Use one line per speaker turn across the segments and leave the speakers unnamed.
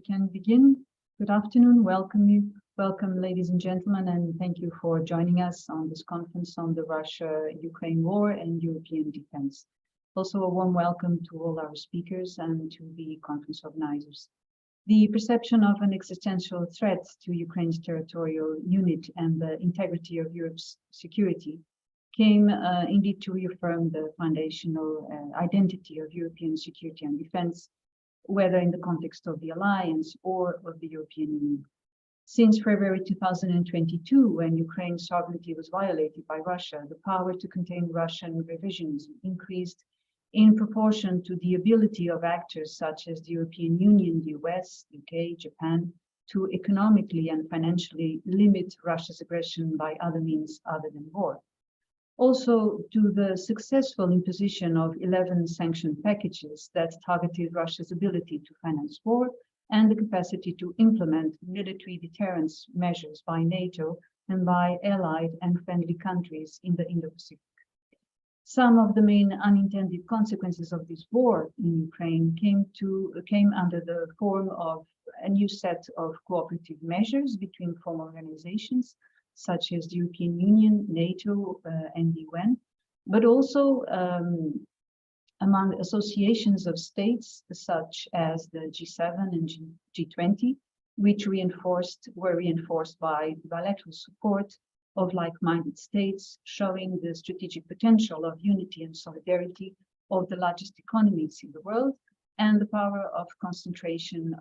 can begin. Good afternoon, welcome ladies and gentlemen, and thank you for joining us on this conference on the Russia-Ukraine war and European defense. Also a warm welcome to all our speakers and to the conference organizers. The perception of an existential threat to Ukraine's territorial unity and the integrity of Europe's security came indeed to reaffirm the foundational identity of European security and defense, whether in the context of the alliance or of the European Union. Since February 2022, when Ukraine's sovereignty was violated by Russia, the power to contain Russian revisionism increased in proportion to the ability of actors such as the European Union, the US, UK, Japan, to economically and financially limit Russia's aggression by other means other than war. Also, to the successful imposition of 11 sanction packages that targeted Russia's ability to finance war and the capacity to implement military deterrence measures by NATO and by allied and friendly countries in the Indo-Pacific. Some of the main unintended consequences of this war in Ukraine came under the form of a new set of cooperative measures between former organizations such as the European Union, NATO, and the UN, but also among associations of states such as the G7 and G20, which were reinforced by bilateral support of like-minded states, showing the strategic potential of unity and solidarity of the largest economies in the world and the power of concentration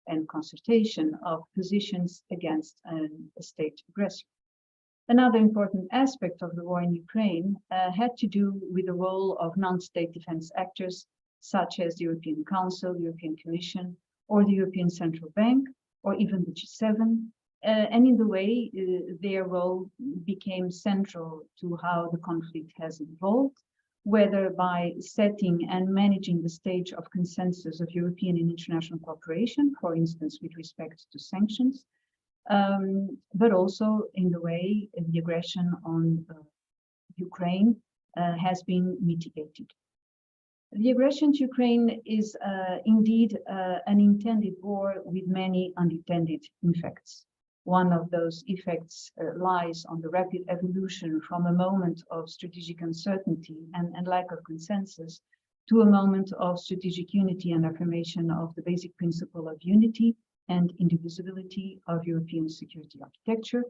and concertation of positions against a state aggressor. Another important aspect of the war in Ukraine had to do with the role of non-state defense actors such as the European Council, the European Commission, or the European Central Bank, or even the G7, and in the way their role became central to how the conflict has evolved, whether by setting and managing the stage of consensus of European and international cooperation, for instance, with respect to sanctions, but also in the way the aggression on Ukraine has been mitigated. The aggression to Ukraine is indeed an intended war with many unintended effects. One of those effects lies on the rapid evolution from a moment of strategic uncertainty and lack of consensus to a moment of strategic unity and affirmation of the basic principle of unity and indivisibility of European security architecture,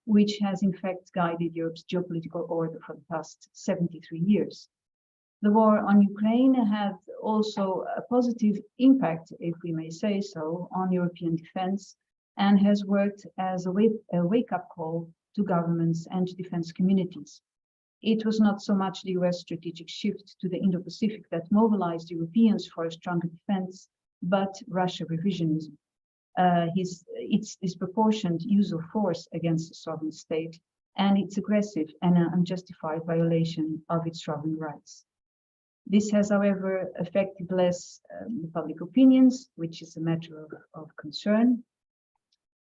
which has in fact guided Europe's geopolitical order for the past 73 years. The war on Ukraine had also a positive impact, if we may say so, on European defense, and has worked as a wake-up call to governments and to defense communities. It was not so much the US strategic shift to the Indo-Pacific that mobilized Europeans for a stronger defense, but Russia revisionism. Its disproportionate use of force against a sovereign state and its aggressive and unjustified violation of its sovereign rights. This has, however, affected less the public opinions, which is a matter of concern,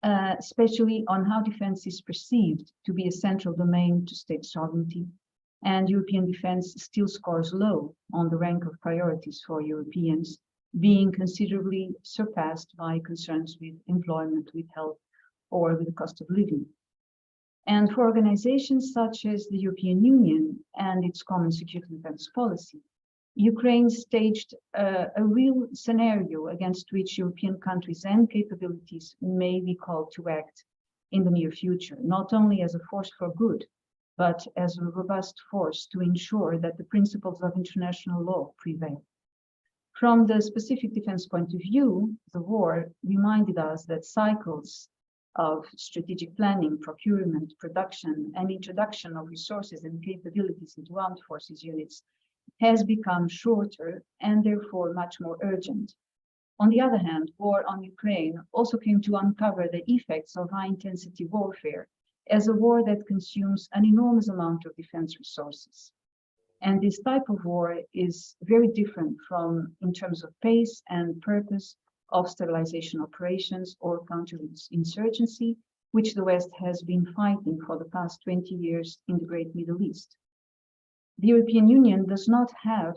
especially on how defense is perceived to be a central domain to state sovereignty, and European defense still scores low on the rank of priorities for Europeans, being considerably surpassed by concerns with employment, with health, or with the cost of living. And for organizations such as the European Union and its common security and defense policy, Ukraine staged a real scenario against which European countries and capabilities may be called to act in the near future, not only as a force for good, but as a robust force to ensure that the principles of international law prevail. From the specific defense point of view, the war reminded us that cycles of strategic planning, procurement, production, and introduction of resources and capabilities into armed forces units has become shorter and therefore much more urgent. On the other hand, war on Ukraine also came to uncover the effects of high-intensity warfare as a war that consumes an enormous amount of defense resources. And this type of war is very different from, in terms of pace and purpose, of stabilization operations or counterinsurgency, which the West has been fighting for the past 20 years in the Great Middle East. The European Union does not have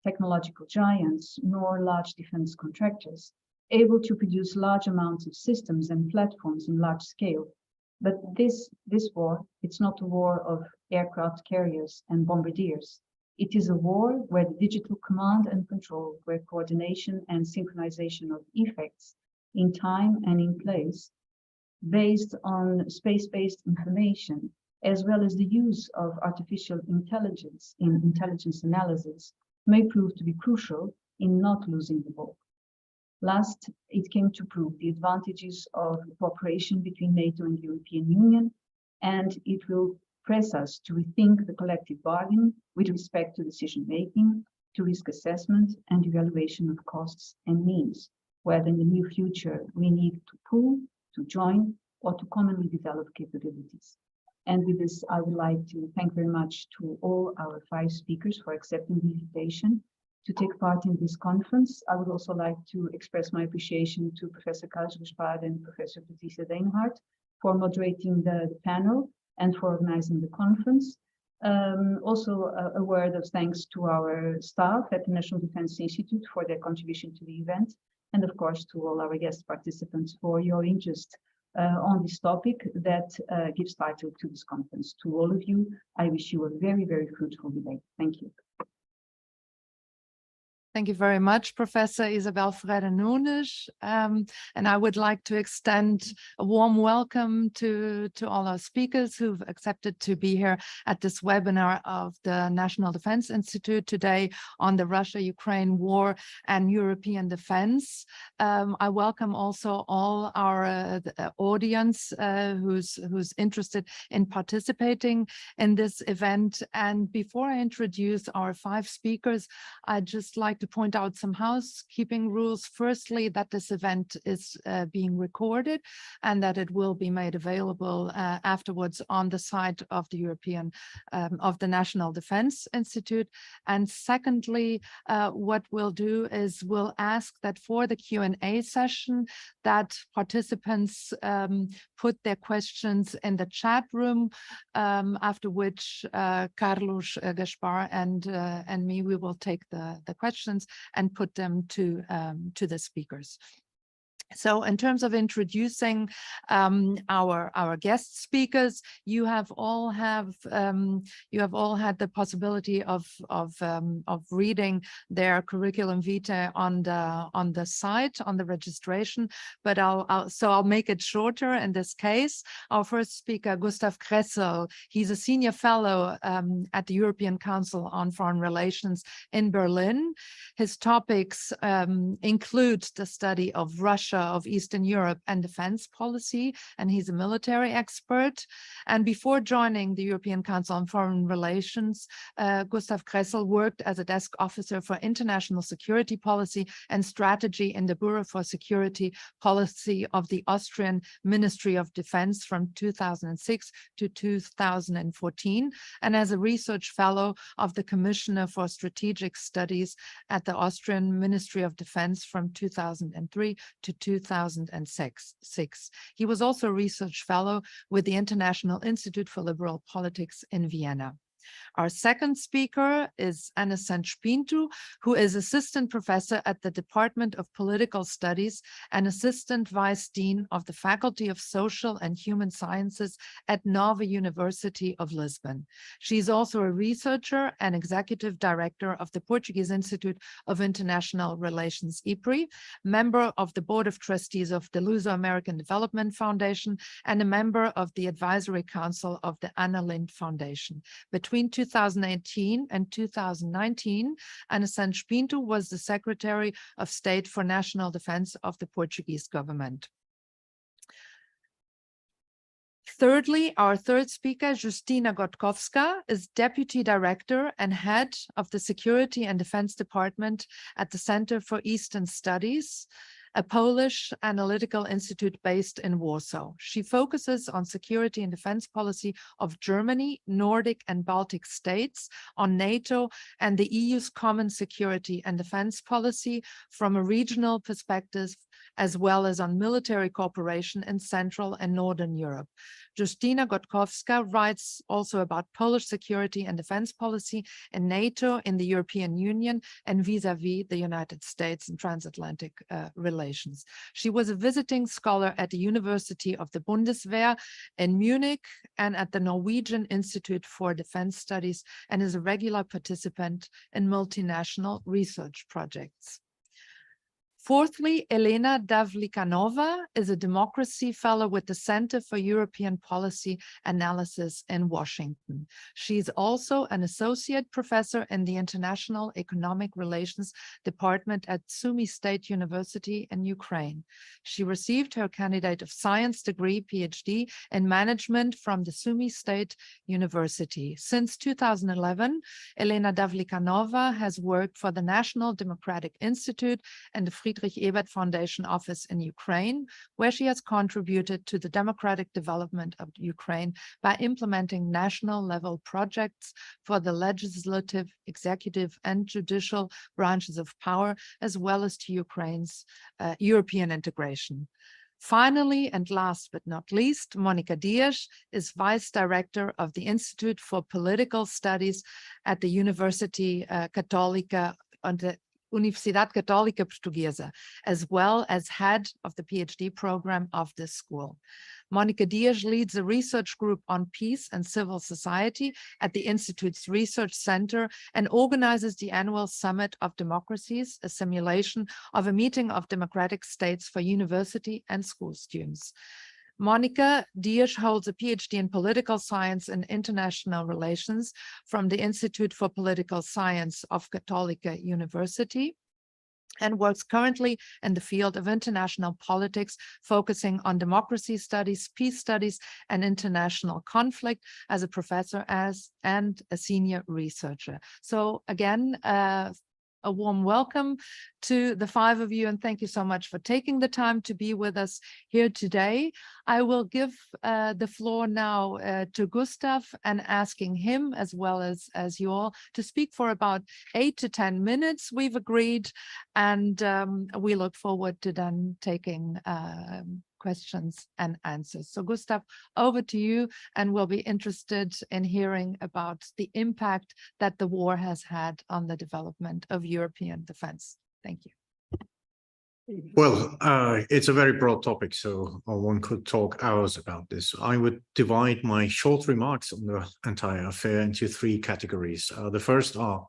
technological giants nor large defense contractors, able to produce large amounts of systems and platforms in large scale. But this war, it's not a war of aircraft carriers and bombardiers. It is a war where the digital command and control, where coordination and synchronization of effects in time and in place, based on space-based information, as well as the use of artificial intelligence in intelligence analysis, may prove to be crucial in not losing the ball. Last, it came to prove the advantages of cooperation between NATO and the European Union, and it will press us to rethink the collective bargain with respect to decision-making, to risk assessment and evaluation of costs and means, whether in the near future we need to pool, to join, or to commonly develop capabilities. And with this, I would like to thank very much to all our 5 speakers for accepting the invitation to take part in this conference. I would also like to express my appreciation to Professor Carlos Gaspar and Professor Patricia Deinhardt for moderating the panel and for organizing the conference. Also a word of thanks to our staff at the National Defense Institute for their contribution to the event, and of course to all our guest participants for your interest on this topic that gives title to this conference. To all of you, I wish you a very, very fruitful debate. Thank you.
Thank you very much, Professor Isabel Ferreira Nunes. And I would like to extend a warm welcome to all our speakers who've accepted to be here at this webinar of the National Defense Institute today on the Russia-Ukraine war and European defense. I welcome also all our audience who's interested in participating in this event. And before I introduce our 5 speakers, I'd just like to point out some housekeeping rules. Firstly, that this event is being recorded and that it will be made available afterwards on the site of the of the National Defense Institute. And secondly, what we'll do is we'll ask that for the Q&A session that participants put their questions in the chat room, after which Carlos Gaspar and me, we will take the questions and put them to the speakers. So in terms of introducing our guest speakers, you have all had the possibility of reading their curriculum vitae on the site, on the registration, but I'll make it shorter in this case. Our first speaker, Gustav Kressel, he's a senior fellow at the European Council on Foreign Relations in Berlin. His topics include the study of Russia, of Eastern Europe and defense policy, and he's a military expert. And before joining the European Council on Foreign Relations, Gustav Kressel worked as a desk officer for international security policy and strategy in the Bureau for Security Policy of the Austrian Ministry of Defense from 2006 to 2014, and as a research fellow of the Commissioner for Strategic Studies at the Austrian Ministry of Defense from 2003 to 2006. He was also a research fellow with the International Institute for Liberal Politics in Vienna. Our second speaker is Ana Santos Pinto, who is assistant professor at the Department of Political Studies and assistant vice dean of the Faculty of Social and Human Sciences at Nova University of Lisbon. She's also a researcher and executive director of the Portuguese Institute of International Relations, IPRI, member of the Board of Trustees of the Luso-American Development Foundation, and a member of the Advisory Council of the Anna Lindh Foundation. Between 2018 and 2019, Ana Santos Pinto was the Secretary of State for National Defense of the Portuguese government. Thirdly, our third speaker, Justyna Gotkowska, is Deputy Director and Head of the Security and Defense Department at the Center for Eastern Studies, a Polish analytical institute based in Warsaw. She focuses on security and defense policy of Germany, Nordic and Baltic states, on NATO and the EU's common security and defense policy from a regional perspective, as well as on military cooperation in Central and Northern Europe. Justyna Gotkowska writes also about Polish security and defense policy in NATO, in the European Union, and vis-a-vis the United States and transatlantic relations. She was a visiting scholar at the University of the Bundeswehr in Munich and at the Norwegian Institute for Defense Studies, and is a regular participant in multinational research projects. Fourthly, Elena Davlikanova is a democracy fellow with the Center for European Policy Analysis in Washington. She's also an associate professor in the International Economic Relations Department at Sumy State University in Ukraine. She received her Candidate of Science degree, PhD, in management from the Sumy State University. Since 2011, Elena Davlikanova has worked for the National Democratic Institute and the Friedrich Ebert Foundation office in Ukraine, where she has contributed to the democratic development of Ukraine by implementing national level projects for the legislative, executive, and judicial branches of power, as well as to Ukraine's European integration. Finally, and last but not least, Monica Dias is Vice Director of the Institute for Political Studies at the University Católica Universidade Católica Portuguesa, as well as head of the PhD program of this school. Monica Dias leads a research group on peace and civil society at the Institute's Research Center and organizes the annual Summit of Democracies, a simulation of a meeting of democratic states for university and school students. Monica Dias holds a PhD in political science and international relations from the Institute for Political Science of Católica University and works currently in the field of international politics, focusing on democracy studies, peace studies, and international conflict as a professor and a senior researcher. So again, a warm welcome to the five of you, and thank you so much for taking the time to be with us here today. I will give the floor now to Gustav and asking him, as well as you all, to speak for about 8 to 10 minutes, we've agreed, and we look forward to then taking questions and answers. So Gustav, over to you, and we'll be interested in hearing about the impact that the war has had on the development of European defense. Thank you.
Well, it's a very broad topic, so one could talk hours about this. I would divide my short remarks on the entire affair into 3 categories. The first are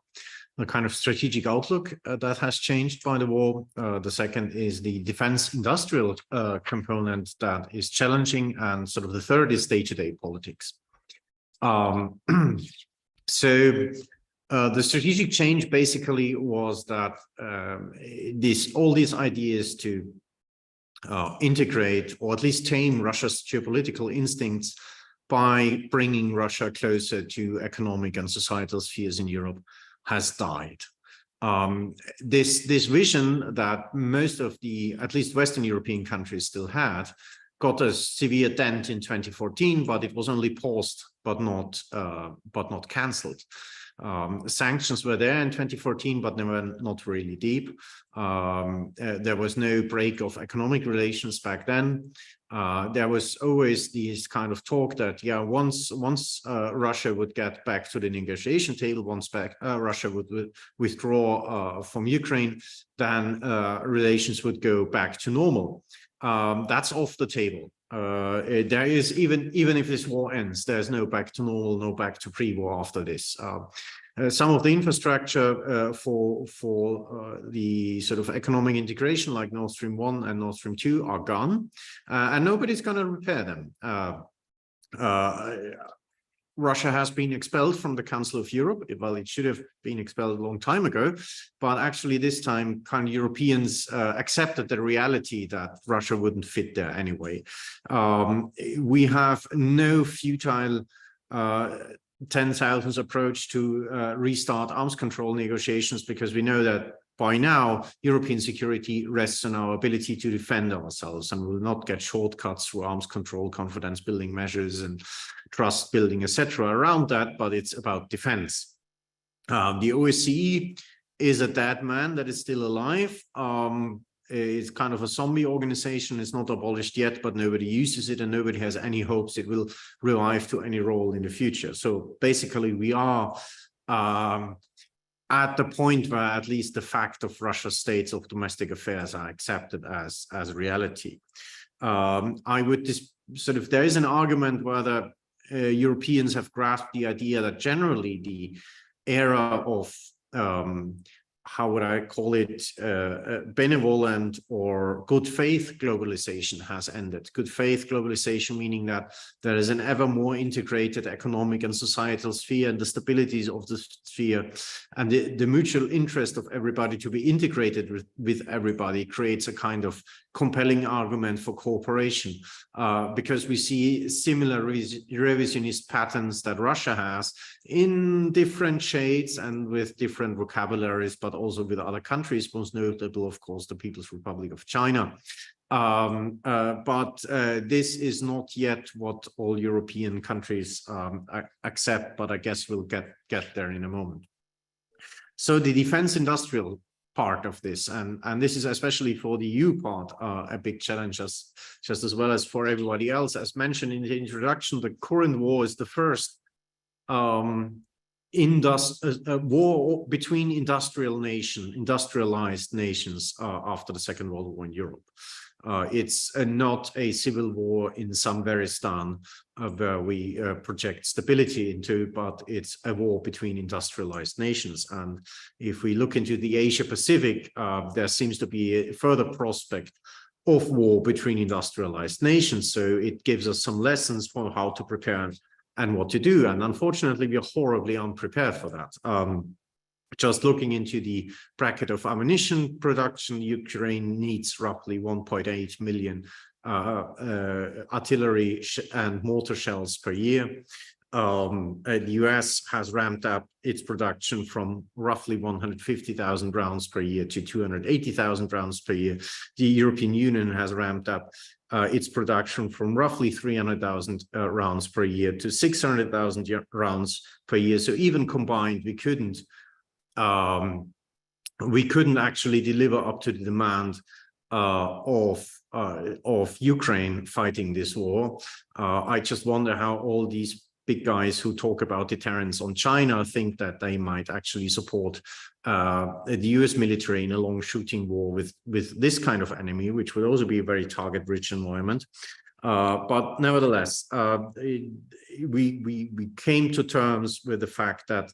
the kind of strategic outlook that has changed by the war. The second is the defense industrial component that is challenging. And sort of the third is day-to-day politics. The strategic change basically was that all these ideas to integrate or at least tame Russia's geopolitical instincts by bringing Russia closer to economic and societal spheres in Europe has died. This vision that most of the, at least Western European countries still had, got a severe dent in 2014, but it was only paused, but not cancelled. Sanctions were there in 2014, but they were not really deep. There was no break of economic relations back then. There was always this kind of talk that, yeah, once Russia would get back to the negotiation table, once Russia would withdraw from Ukraine, then relations would go back to normal. That's off the table. There is, even if this war ends, there's no back to normal, no back to pre-war after this. Some of the infrastructure for the sort of economic integration, like Nord Stream 1 and Nord Stream 2, are gone, and nobody's going to repair them. Russia has been expelled from the Council of Europe. Well, it should have been expelled a long time ago, but actually this time kind of Europeans accepted the reality that Russia wouldn't fit there anyway. We have no futile 10,000s approach to restart arms control negotiations, because we know that by now European security rests on our ability to defend ourselves, and we will not get shortcuts through arms control, confidence building measures and trust building, etc. around that, but it's about defense. The OSCE is a dead man that is still alive. It's kind of a zombie organization. It's not abolished yet, but nobody uses it and nobody has any hopes it will revive to any role in the future. So basically we are at the point where at least the fact of Russia's states of domestic affairs are accepted as reality. I would there is an argument whether Europeans have grasped the idea that generally the era of how would I call it, benevolent or good faith globalization has ended. Good faith globalization meaning that there is an ever more integrated economic and societal sphere, and the stabilities of the sphere and the mutual interest of everybody to be integrated with everybody creates a kind of compelling argument for cooperation, because we see similar revisionist patterns that Russia has in different shades and with different vocabularies, but also with other countries, most notable, of course, the People's Republic of China. But this is not yet what all European countries accept, but I guess we'll get there in a moment. So the defense industrial part of this, and this is especially for the EU part a big challenge, just as well as for everybody else. As mentioned in the introduction, the current war is the first war between industrialized nations after the Second World War in Europe. It's not a civil war in Samveristan where we project stability into, but it's a war between industrialized nations. And if we look into the Asia Pacific, there seems to be a further prospect of war between industrialized nations. So it gives us some lessons for how to prepare and what to do. And unfortunately, we are horribly unprepared for that. Just looking into the bracket of ammunition production, Ukraine needs roughly 1.8 million artillery and mortar shells per year. The US has ramped up its production from roughly 150,000 rounds per year to 280,000 rounds per year. The European Union has ramped up its production from roughly 300,000 rounds per year to 600,000 rounds per year. So even combined, we couldn't actually deliver up to the demand of Ukraine fighting this war. I just wonder how all these big guys who talk about deterrence on China think that they might actually support the US military in a long shooting war with this kind of enemy, which would also be a very target-rich environment. But nevertheless, we came to terms with the fact that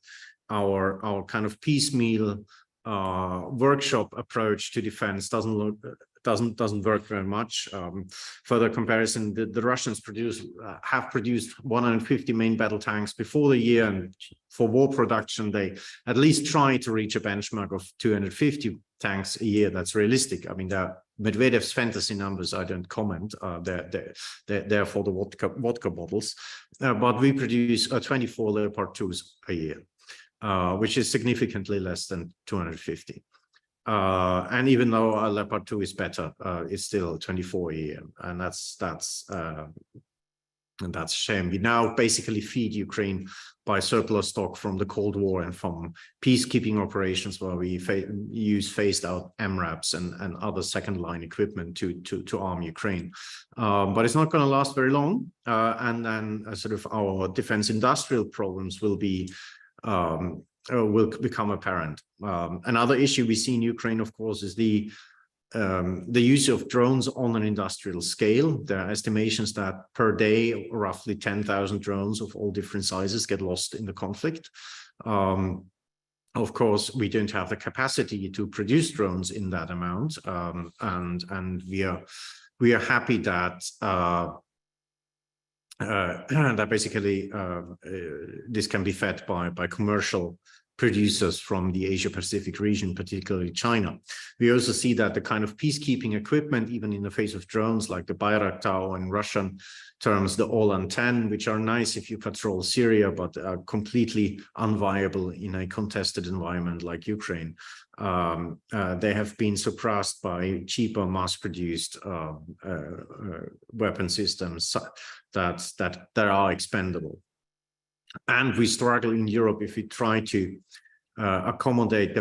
our kind of piecemeal workshop approach to defense doesn't work very much. Further comparison, the Russians have produced 150 main battle tanks before the year, and for war production they at least try to reach a benchmark of 250 tanks a year. That's realistic. I mean, Medvedev's fantasy numbers I don't comment. They're for the vodka bottles, but we produce 24 Leopard 2s a year. Which is significantly less than 250. And even though a Leopard 2 is better, it's still 24 a year, and that's a shame. We now basically feed Ukraine by surplus stock from the Cold War and from peacekeeping operations where we use phased out MRAPs and other second line equipment to arm Ukraine. But it's not going to last very long, and then sort of our defense industrial problems will become apparent. Another issue we see in Ukraine, of course, is the use of drones on an industrial scale. There are estimations that per day, roughly 10,000 drones of all different sizes get lost in the conflict. Of course, we don't have the capacity to produce drones in that amount, and we are happy that that basically this can be fed by commercial producers from the Asia Pacific region, particularly China. We also see that the kind of peacekeeping equipment, even in the face of drones like the Bayraktar, or in Russian terms, the All-10, which are nice if you patrol Syria, but are completely unviable in a contested environment like Ukraine. They have been surpassed by cheaper mass-produced weapon systems that are expendable. And we struggle in Europe if we try to accommodate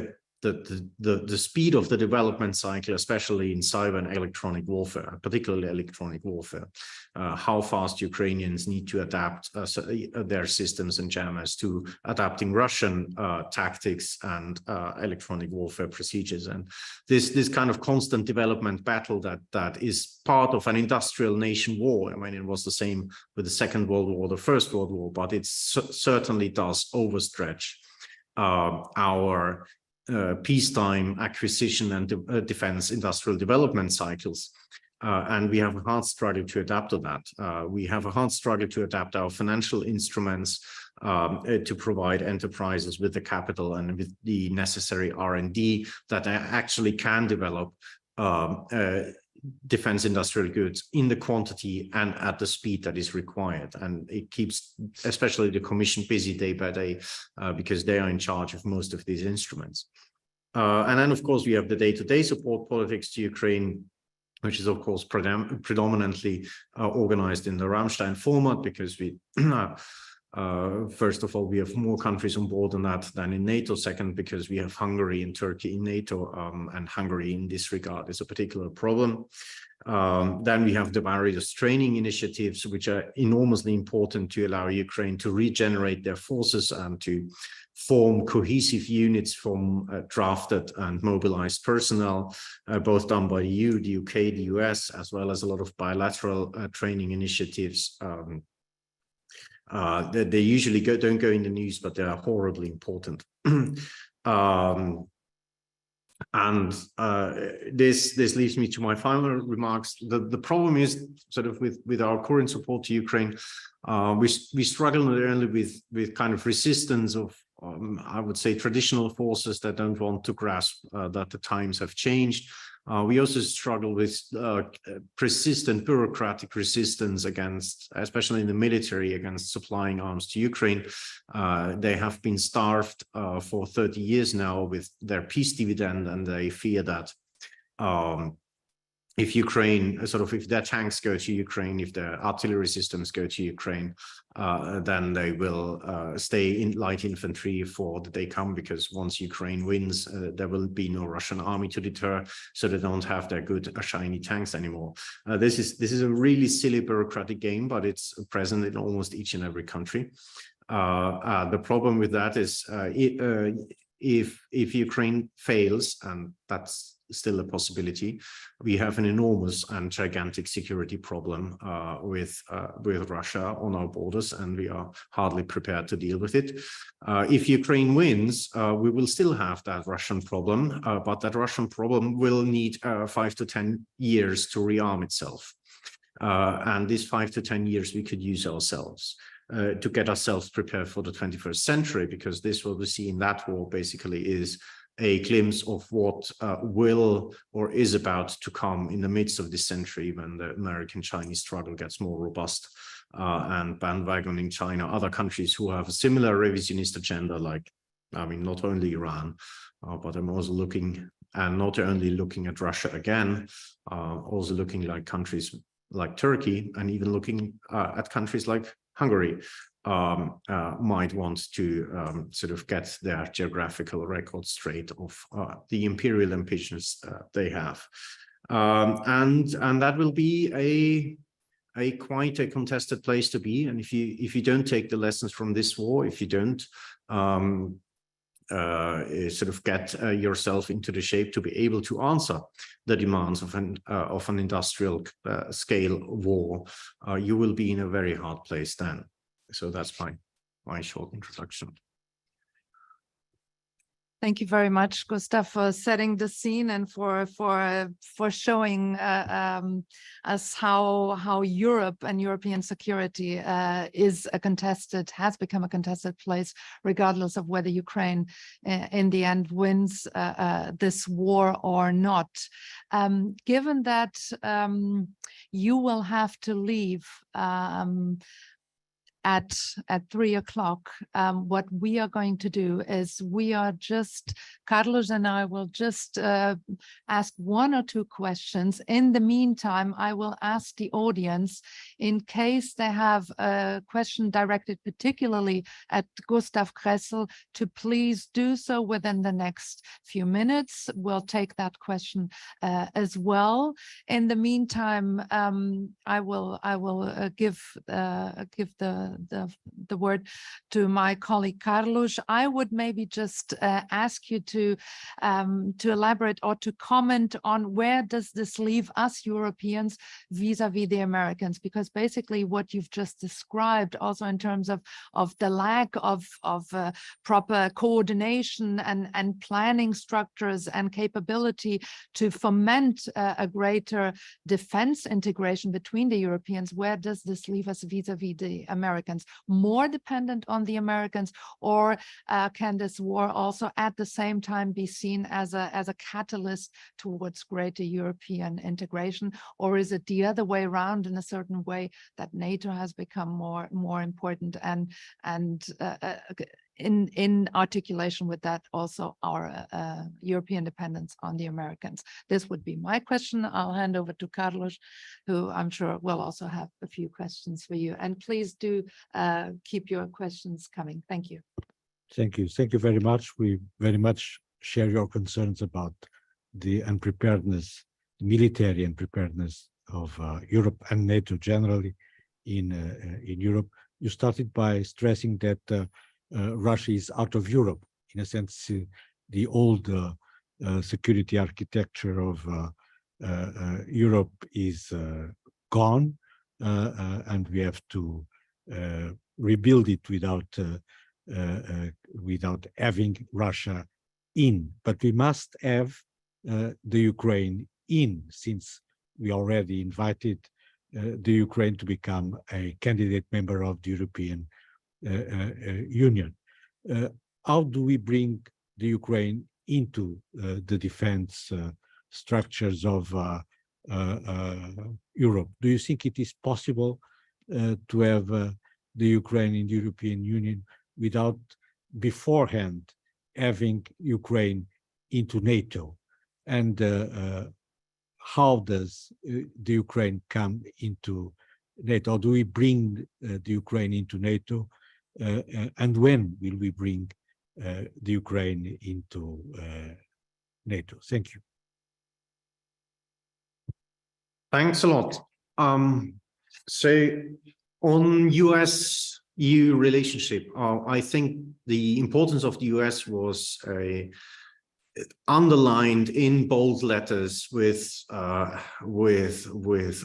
the speed of the development cycle, especially in cyber and electronic warfare, particularly electronic warfare, how fast Ukrainians need to adapt their systems and jammers to adapting Russian tactics and electronic warfare procedures. And this kind of constant development battle that is part of an industrial nation war. I mean, it was the same with the Second World War, the First World War, but it certainly does overstretch our peacetime acquisition and defense industrial development cycles. And we have a hard struggle to adapt to that. We have a hard struggle to adapt our financial instruments to provide enterprises with the capital and with the necessary R&D that actually can develop defense industrial goods in the quantity and at the speed that is required. And it keeps especially the Commission busy day by day because they are in charge of most of these instruments. And then, of course, we have the day-to-day support politics to Ukraine, which is, of course, predominantly organized in the Ramstein format, because we first of all, we have more countries on board on that than in NATO. Second, because we have Hungary and Turkey in NATO, and Hungary in this regard is a particular problem. Then we have the various training initiatives, which are enormously important to allow Ukraine to regenerate their forces and to form cohesive units from drafted and mobilized personnel, both done by the EU, the UK, the US, as well as a lot of bilateral training initiatives. They usually don't go in the news, but they are horribly important. This leads me to my final remarks. The problem is sort of with our current support to Ukraine, we struggle not only with kind of resistance of I would say traditional forces that don't want to grasp that the times have changed. We also struggle with persistent bureaucratic resistance against, especially in the military, against supplying arms to Ukraine. They have been starved for 30 years now with their peace dividend, and they fear that if Ukraine, if their tanks go to Ukraine, if their artillery systems go to Ukraine, then they will stay in light infantry for the day come, because once Ukraine wins, there will be no Russian army to deter, so they don't have their good shiny tanks anymore. This is a really silly bureaucratic game, but it's present in almost each and every country. The problem with that is if Ukraine fails, and that's still a possibility, we have an enormous and gigantic security problem with Russia on our borders, and we are hardly prepared to deal with it. If Ukraine wins, we will still have that Russian problem, but that Russian problem will need 5 to 10 years to rearm itself. And these 5 to 10 years we could use ourselves to get ourselves prepared for the 21st century, because this, what we see in that war basically is a glimpse of what will or is about to come in the midst of this century, when the American-Chinese struggle gets more robust, and bandwagoning China, other countries who have a similar revisionist agenda, like, I mean, not only Iran, but I'm also looking, and not only looking at Russia again, also looking like countries like Turkey, and even looking at countries like Hungary, might want to sort of get their geographical record straight of the imperial ambitions they have, and that will be quite a contested place to be. And if you don't take the lessons from this war, if you don't sort of get yourself into the shape to be able to answer the demands of an industrial scale war, you will be in a very hard place then. So that's my short introduction.
Thank you very much, Gustav, for setting the scene and for showing us how Europe and European security has become a contested place, regardless of whether Ukraine in the end wins this war or not. Given that you will have to leave at 3 o'clock, what we are going to do is Carlos and I will just ask 1 or 2 questions. In the meantime, I will ask the audience, in case they have a question directed particularly at Gustav Kressel, to please do so within the next few minutes. We'll take that question as well. In the meantime, I will give the word to my colleague Carlos. I would maybe just ask you to elaborate or to comment on where does this leave us Europeans vis-a-vis the Americans, because basically what you've just described, also in terms of the lack of proper coordination and planning structures and capability to foment a greater defense integration between the Europeans, where does this leave us vis-a-vis the Americans? More dependent on the Americans, or can this war also at the same time be seen as a catalyst towards greater European integration? Or is it the other way around, in a certain way, that NATO has become more important, and in articulation with that also our European dependence on the Americans? This would be my question. I'll hand over to Carlos, who I'm sure will also have a few questions for you. And please do keep your questions coming. Thank you.
Thank you. Thank you very much. We very much share your concerns about the unpreparedness, military unpreparedness of Europe and NATO generally in Europe. You started by stressing that Russia is out of Europe. In a sense, the old security architecture of Europe is gone, and we have to rebuild it without having Russia in. But we must have the Ukraine in, since we already invited the Ukraine to become a candidate member of the European Union. How do we bring the Ukraine into the defense structures of Europe? Do you think it is possible to have the Ukraine in the European Union without beforehand having Ukraine into NATO? And how does the Ukraine come into NATO? Do we bring the Ukraine into NATO? And when will we bring the Ukraine into NATO? Thank you.
Thanks a lot. So on US-EU relationship, I think the importance of the US was underlined in bold letters with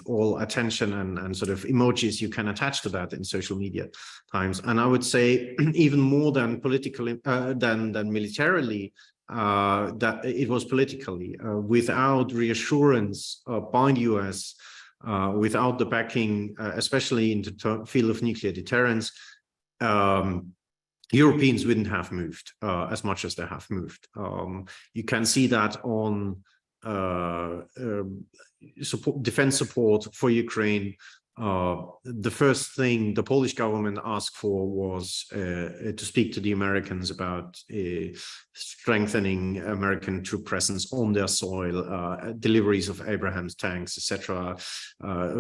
all attention and sort of emojis you can attach to that in social media times. And I would say even more than politically than militarily, that it was politically, without reassurance by the US, without the backing, especially in the field of nuclear deterrence, Europeans wouldn't have moved as much as they have moved. You can see that on defense support for Ukraine. The first thing the Polish government asked for was to speak to the Americans about strengthening American troop presence on their soil, deliveries of Abrams tanks, etc.,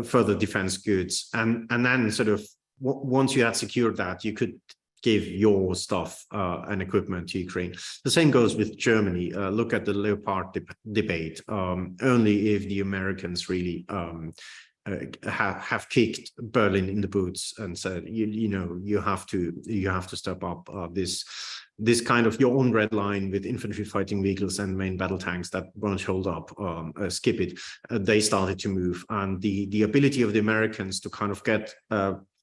further defense goods, and then sort of once you had secured that, you could give your stuff and equipment to Ukraine. The same goes with Germany. Look at the Leopard debate. Only if the Americans really have kicked Berlin in the boots and said, you have to step up this kind of your own red line with infantry fighting vehicles and main battle tanks that won't hold up, skip it. They started to move, and the ability of the Americans to kind of get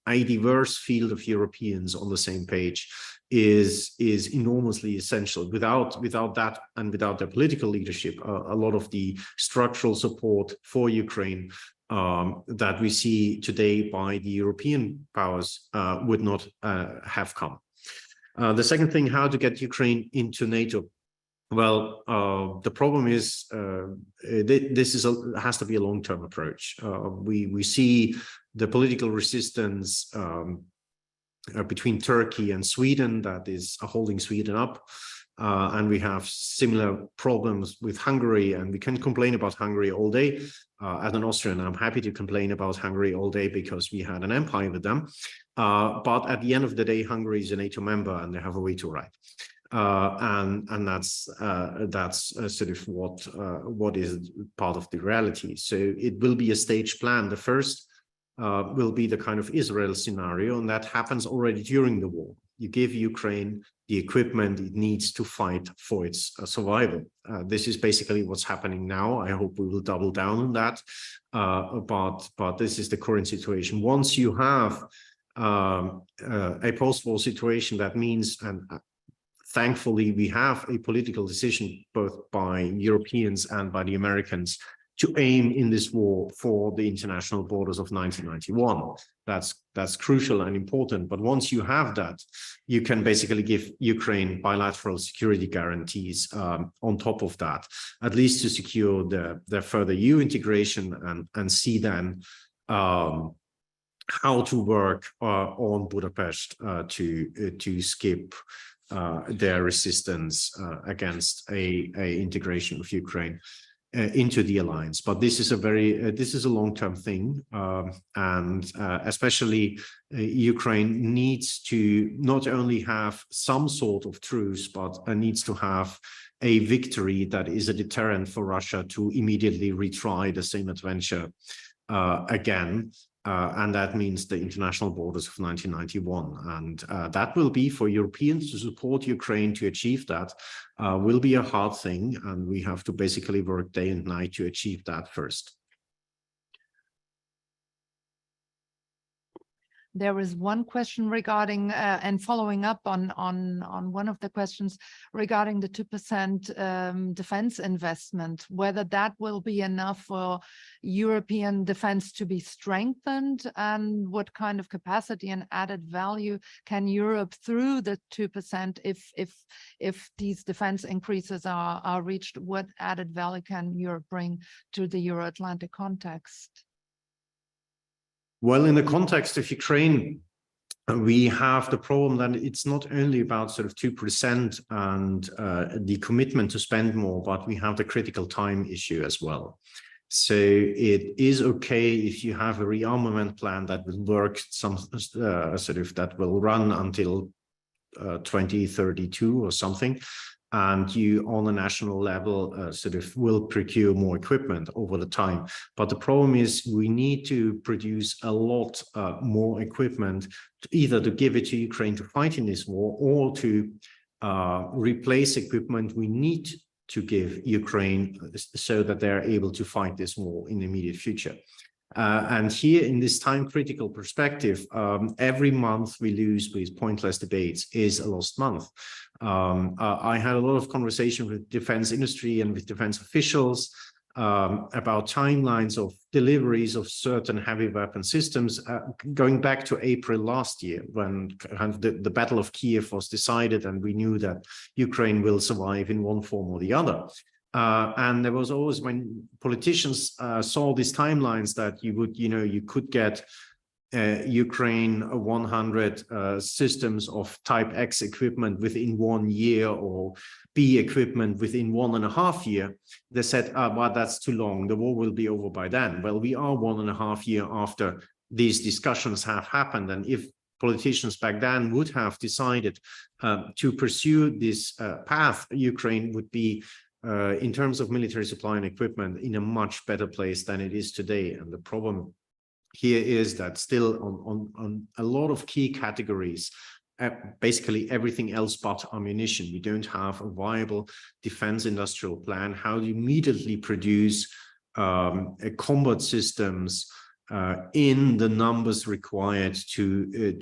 a diverse field of Europeans on the same page is enormously essential. Without that, and without their political leadership, a lot of the structural support for Ukraine that we see today by the European powers would not have come. The second thing, how to get Ukraine into NATO. Well, the problem is this has to be a long-term approach. We see the political resistance between Turkey and Sweden that is holding Sweden up. And we have similar problems with Hungary, and we can complain about Hungary all day. As an Austrian, I'm happy to complain about Hungary all day because we had an empire with them. But at the end of the day, Hungary is a NATO member and they have a veto right. And that's sort of what is part of the reality. So it will be a staged plan. The first will be the kind of Israel scenario, and that happens already during the war. You give Ukraine the equipment it needs to fight for its survival. This is basically what's happening now. I hope we will double down on that. But this is the current situation. Once you have a post-war situation, that means, and thankfully we have a political decision both by Europeans and by the Americans to aim in this war for the international borders of 1991. That's crucial and important. But once you have that, you can basically give Ukraine bilateral security guarantees on top of that, at least to secure their further EU integration and see then how to work on Budapest to skip their resistance against a integration of Ukraine into the alliance. But this is a long-term thing, and especially Ukraine needs to not only have some sort of truce, but needs to have a victory that is a deterrent for Russia to immediately retry the same adventure again. And that means the international borders of 1991. And that will be, for Europeans to support Ukraine to achieve that, will be a hard thing. And we have to basically work day and night to achieve that first.
There is one question regarding and following up on one of the questions regarding the 2% defense investment, whether that will be enough for European defense to be strengthened, and what kind of capacity and added value can Europe through the 2% if these defense increases are reached, what added value can Europe bring to the Euro-Atlantic context?
Well, in the context of Ukraine, we have the problem that it's not only about sort of 2% and the commitment to spend more, but we have the critical time issue as well. So it is okay if you have a rearmament plan that will work that will run until 2032 or something, and you on a national level will procure more equipment over the time. But the problem is we need to produce a lot more equipment, either to give it to Ukraine to fight in this war, or to replace equipment we need to give Ukraine so that they're able to fight this war in the immediate future. And here, in this time-critical perspective, every month we lose with pointless debates is a lost month. I had a lot of conversation with defense industry and with defense officials about timelines of deliveries of certain heavy weapon systems, going back to April last year, when the Battle of Kiev was decided and we knew that Ukraine will survive in one form or the other. And there was always, when politicians saw these timelines, that you could get Ukraine 100 systems of Type X equipment within 1 year, or B equipment within 1.5 years. They said, well, that's too long. The war will be over by then. Well, we are 1.5 years after these discussions have happened. And if politicians back then would have decided to pursue this path, Ukraine would be, in terms of military supply and equipment, in a much better place than it is today. And the problem here is that still on a lot of key categories, basically everything else but ammunition, we don't have a viable defense industrial plan, how to immediately produce combat systems in the numbers required to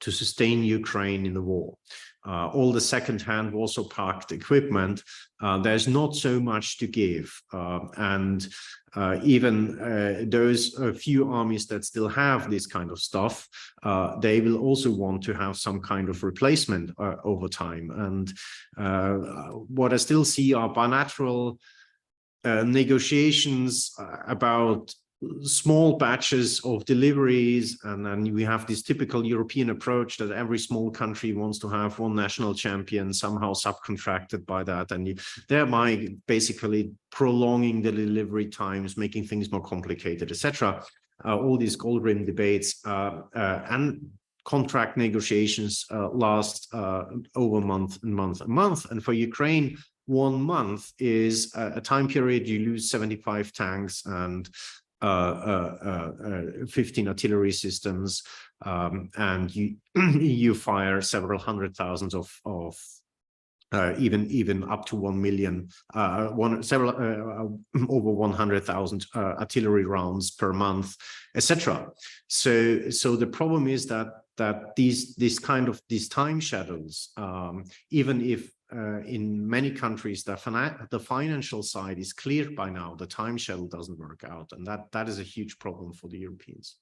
sustain Ukraine in the war. All the second-hand Warsaw Pact equipment, there's not so much to give. And even those few armies that still have this kind of stuff, they will also want to have some kind of replacement over time. And what I still see are bilateral negotiations about small batches of deliveries, and then we have this typical European approach that every small country wants to have one national champion, somehow subcontracted by that, and thereby basically prolonging the delivery times, making things more complicated, etc. All these gold rim debates and contract negotiations last over month and month and month. And for Ukraine, 1 month is a time period you lose 75 tanks and 15 artillery systems, and you fire several hundred thousands of even up to 1 million, over 100,000 artillery rounds per month, etc. So the problem is that these time schedules, even if in many countries the financial side is clear by now, the time schedule doesn't work out, and that is a huge problem for the Europeans.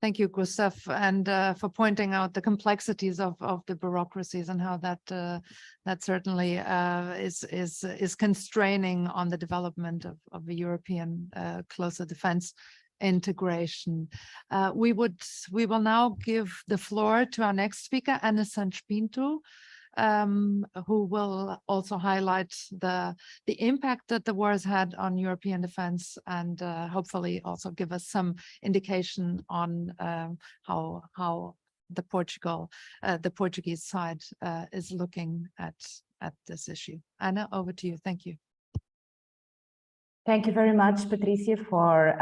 Thank you, Gustav, and for pointing out the complexities of the bureaucracies and how that certainly is constraining on the development of the European closer defense integration. We will now give the floor to our next speaker, Ana Santos Pinto, who will also highlight the impact that the war has had on European defense, and hopefully also give us some indication on how the Portuguese side is looking at this issue. Ana, over to you. Thank you.
Thank you very much, Patricia, for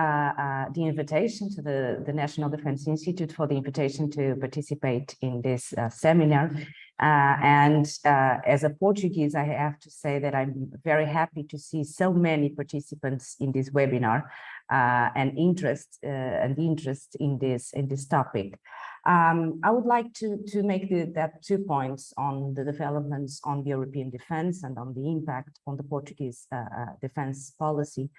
the invitation to the National Defense Institute, for the invitation to participate in this seminar. As a Portuguese, I have to say that I'm very happy to see so many participants in this webinar and interest in this topic. I would like to make that 2 points on the developments on the European defense and on the impact on the Portuguese defense policy.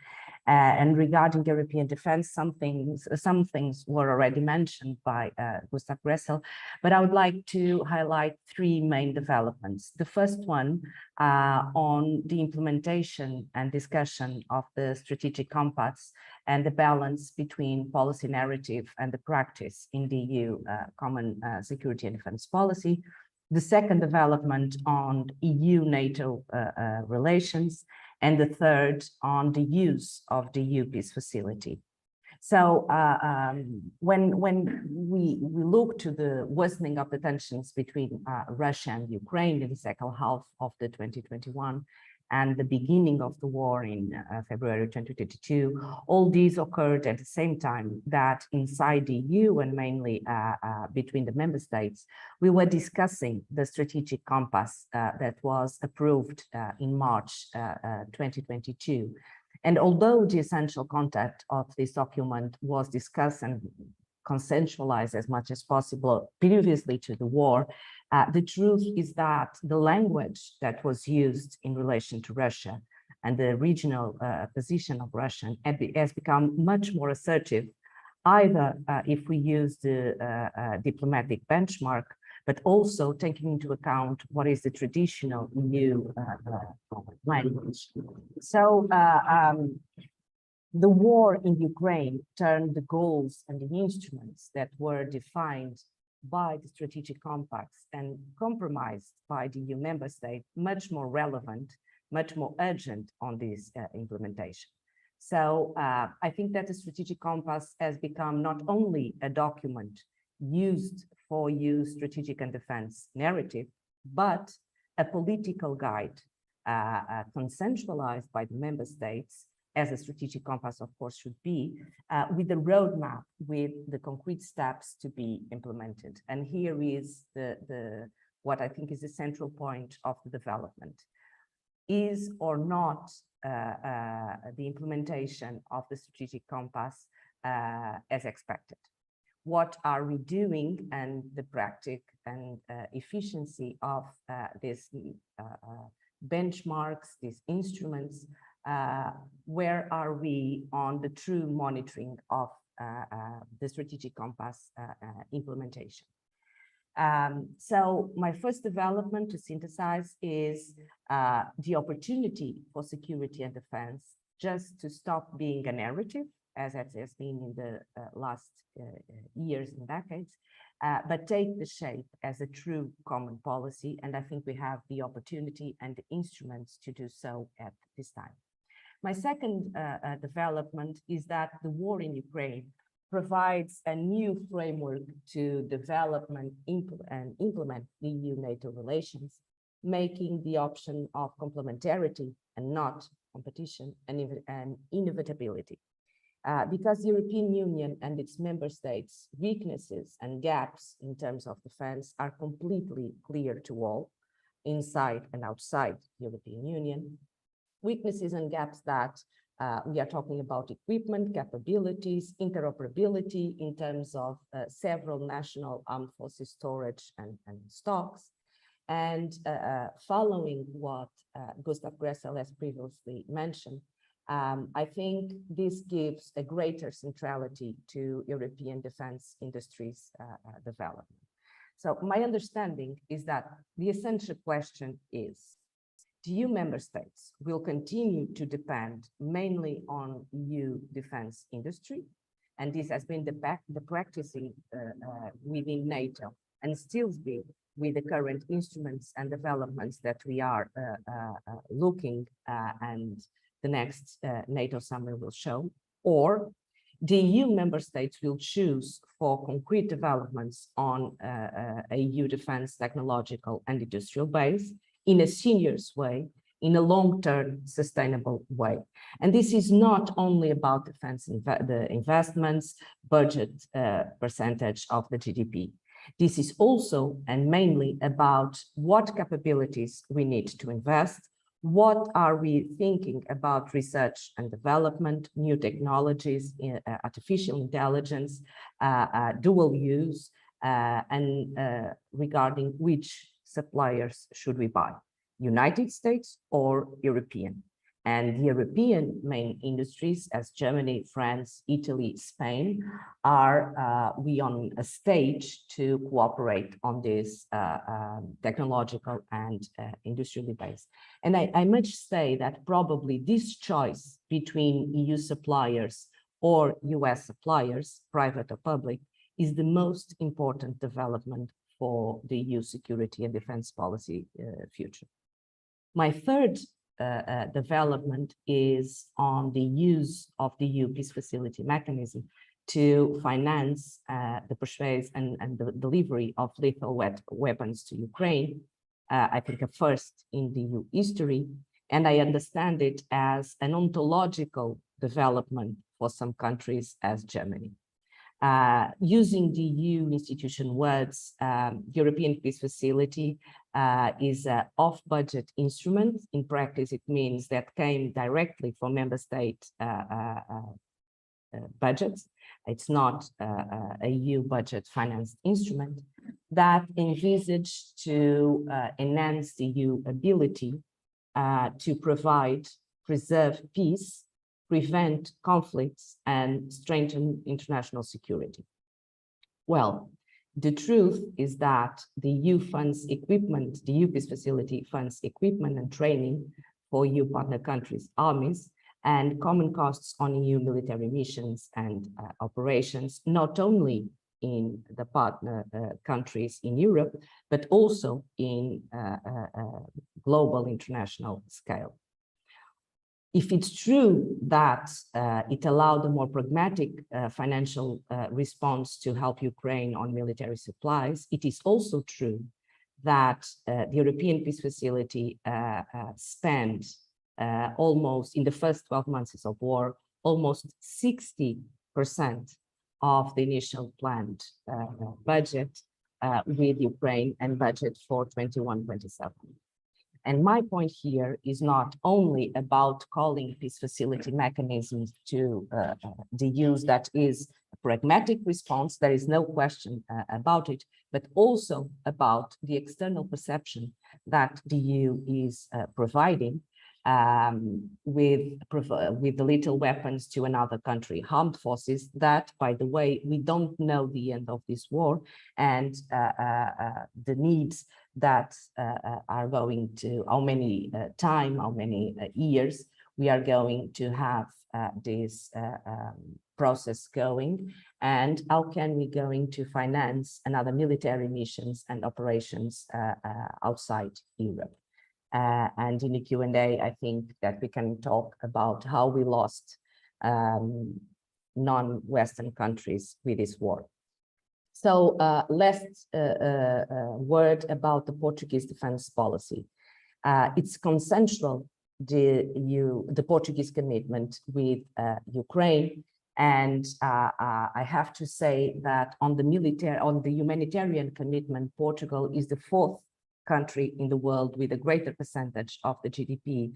And regarding European defense, some things were already mentioned by Gustav Gressel, but I would like to highlight 3 main developments. The first one on the implementation and discussion of the strategic compass and the balance between policy narrative and the practice in the EU common security and defense policy. The second development on EU-NATO relations, and the third on the use of the EU peace facility. So when we look to the worsening of the tensions between Russia and Ukraine in the second half of the 2021 and the beginning of the war in February 2022, all these occurred at the same time that inside the EU and mainly between the member states, we were discussing the strategic compass that was approved in March 2022. And although the essential content of this document was discussed and consensualized as much as possible previously to the war, the truth is that the language that was used in relation to Russia and the regional position of Russia has become much more assertive, either if we use the diplomatic benchmark, but also taking into account what is the traditional new language. So the war in Ukraine turned the goals and the instruments that were defined by the strategic compacts and compromised by the EU member state much more relevant, much more urgent on this implementation. So I think that the strategic compass has become not only a document used for EU strategic and defense narrative, but a political guide consensualized by the member states, as a strategic compass, of course, should be, with a roadmap, with the concrete steps to be implemented. And here is what I think is the central point of the development. Is or not the implementation of the strategic compass as expected? What are we doing, and the practice and efficiency of these benchmarks, these instruments? Where are we on the true monitoring of the strategic compass implementation? So my first development to synthesize is the opportunity for security and defense just to stop being a narrative, as it has been in the last years and decades, but take the shape as a true common policy. And I think we have the opportunity and the instruments to do so at this time. My second development is that the war in Ukraine provides a new framework to develop and implement EU-NATO relations, making the option of complementarity and not competition and inevitability. Because the European Union and its member states' weaknesses and gaps in terms of defense are completely clear to all, inside and outside the European Union. Weaknesses and gaps that we are talking about equipment, capabilities, interoperability in terms of several national armed forces storage and stocks. And following what Gustav Gressel has previously mentioned, I think this gives a greater centrality to European defense industries development. So my understanding is that the essential question is, EU member states will continue to depend mainly on EU defense industry, and this has been the practicing within NATO and still be with the current instruments and developments that we are looking and the next NATO summit will show, or the EU member states will choose for concrete developments on a EU defense technological and industrial base in a serious way, in a long-term sustainable way. And this is not only about defense the investments, budget percentage of the GDP. This is also and mainly about what capabilities we need to invest, what are we thinking about research and development, new technologies, artificial intelligence, dual use, and regarding which suppliers should we buy, United States or European? And the European main industries as Germany, France, Italy, Spain are we on a stage to cooperate on this technological and industrially based. And I must say that probably this choice between EU suppliers or US suppliers, private or public, is the most important development for the EU security and defense policy future. My third development is on the use of the EU peace facility mechanism to finance the purchase and the delivery of lethal weapons to Ukraine. I think a first in the EU history, and I understand it as an ontological development for some countries as Germany. Using the EU institution words, European Peace Facility is an off-budget instrument. In practice, it means that came directly from member state budgets. It's not a EU budget financed instrument that envisaged to enhance the EU ability to provide, preserve peace, prevent conflicts, and strengthen international security. Well, the truth is that the EU funds equipment, the EU Peace Facility funds equipment and training for EU partner countries' armies and common costs on EU military missions and operations, not only in the partner countries in Europe, but also in global international scale. If it's true that it allowed a more pragmatic financial response to help Ukraine on military supplies, it is also true that the European Peace Facility spent almost, in the first 12 months of war, almost 60% of the initial planned budget with Ukraine and budget for 21-27. And my point here is not only about calling peace facility mechanisms to the use that is a pragmatic response, there is no question about it, but also about the external perception that the EU is providing with the lethal weapons to another country, armed forces that, by the way, we don't know the end of this war and the needs that are going to how many years we are going to have this process going, and how can we going to finance another military missions and operations outside Europe. And in the Q&A, I think that we can talk about how we lost non-Western countries with this war. So last word about the Portuguese defense policy. It's consensual, the Portuguese commitment with Ukraine. And I have to say that on the humanitarian commitment, Portugal is the 4th country in the world with a greater percentage of the GDP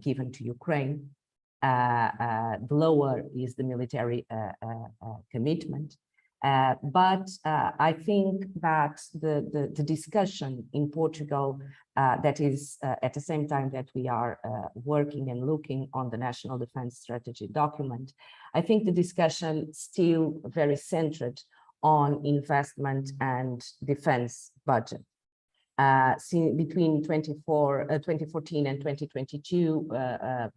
given to Ukraine. The lower is the military commitment. But I think that the discussion in Portugal, that is at the same time that we are working and looking on the National Defense Strategy document, I think the discussion still very centered on investment and defense budget. Between 2014 and 2022,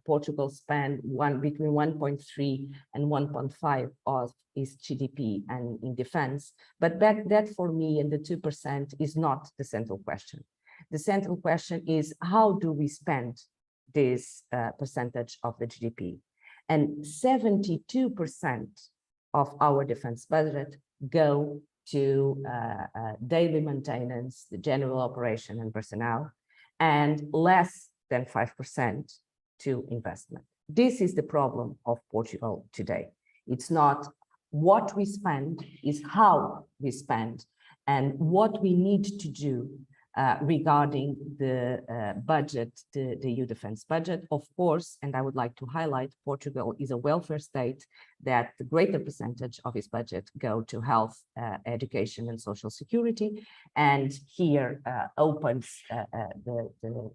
Portugal spent between 1.3 and 1.5 of its GDP and in defense. But that for me and the 2% is not the central question. The central question is, how do we spend this percentage of the GDP? And 72% of our defense budget go to daily maintenance, the general operation and personnel, and less than 5% to investment. This is the problem of Portugal today. It's not what we spend, it's how we spend and what we need to do regarding the budget, the EU defense budget. Of course, and I would like to highlight, Portugal is a welfare state that the greater percentage of its budget go to health, education and social security. And here opens the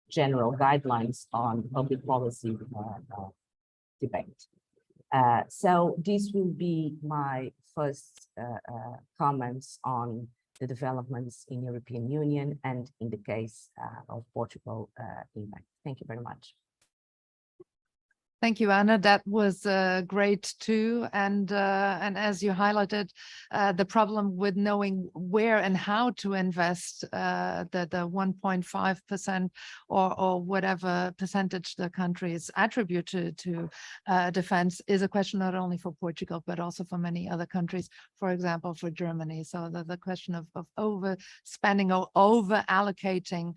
general guidelines on public policy debate. So this will be my first comments on the developments in European Union and in the case of Portugal impact. Thank you very much.
Thank you, Anna. That was great too. And as you highlighted, the problem with knowing where and how to invest the 1.5% or whatever percentage the countries attribute to defense is a question not only for Portugal, but also for many other countries, for example, for Germany. So the question of overspending or over allocating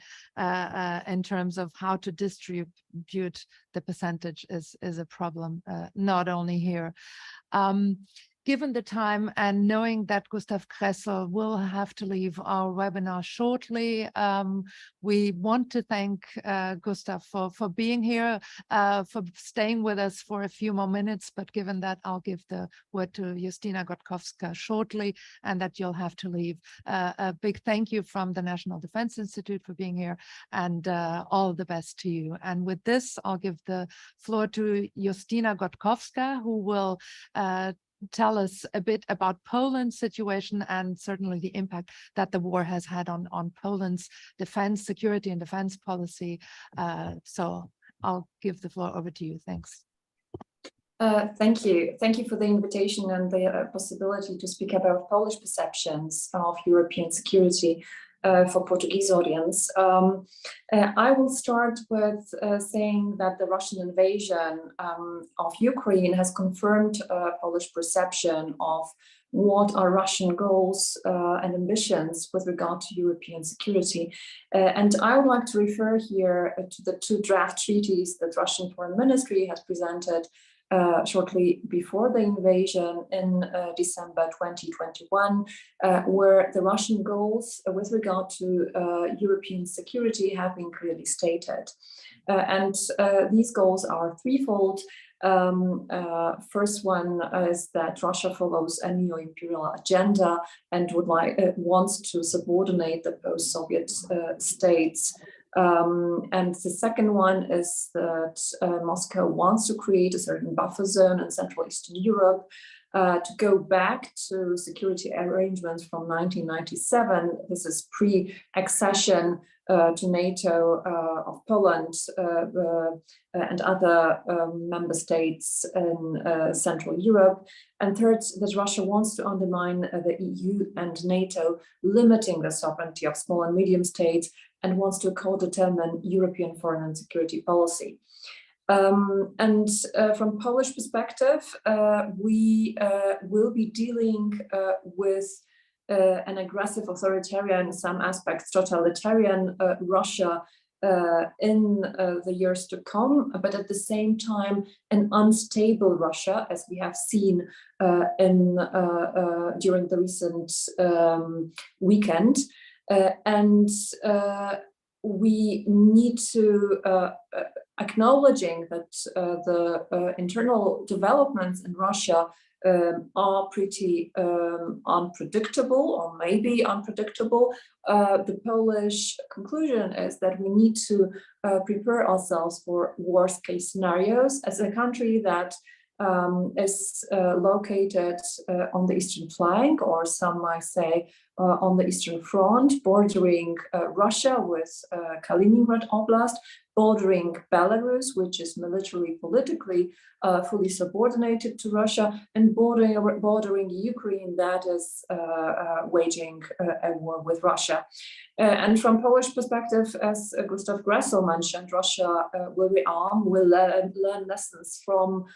in terms of how to distribute the percentage is a problem, not only here. Given the time and knowing that Gustav Kressel will have to leave our webinar shortly, we want to thank Gustav for being here, for staying with us for a few more minutes, but given that, I'll give the word to Justyna Gotkowska shortly and that you'll have to leave. A big thank you from the National Defense Institute for being here and all the best to you. And with this, I'll give the floor to Justyna Gotkowska, who will tell us a bit about Poland's situation and certainly the impact that the war has had on Poland's defense, security and defense policy. So I'll give the floor over to you. Thanks.
Thank you. Thank you for the invitation and the possibility to speak about Polish perceptions of European security for Portuguese audience. I will start with saying that the Russian invasion of Ukraine has confirmed Polish perception of what are Russian goals and ambitions with regard to European security. And I would like to refer here to the 2 draft treaties that Russian Foreign Ministry has presented shortly before the invasion in December 2021, where the Russian goals with regard to European security have been clearly stated. And these goals are threefold. First one is that Russia follows a neo-imperial agenda and wants to subordinate the post-Soviet states. And the second one is that Moscow wants to create a certain buffer zone in Central Eastern Europe to go back to security arrangements from 1997. This is pre-accession to NATO of Poland and other member states in Central Europe. And third, that Russia wants to undermine the EU and NATO, limiting the sovereignty of small and medium states, and wants to co-determine European foreign and security policy. From Polish perspective, we will be dealing with an aggressive, authoritarian, in some aspects totalitarian Russia in the years to come, but at the same time an unstable Russia, as we have seen during the recent weekend. We need to acknowledging that the internal developments in Russia are pretty unpredictable, or maybe unpredictable. The Polish conclusion is that we need to prepare ourselves for worst case scenarios as a country that is located on the eastern flank, or some might say on the eastern front, bordering Russia with Kaliningrad Oblast, bordering Belarus, which is militarily, politically fully subordinated to Russia, and bordering Ukraine, that is waging a war with Russia. And from Polish perspective, as Gustav Gressel mentioned, Russia will rearm, will learn lessons from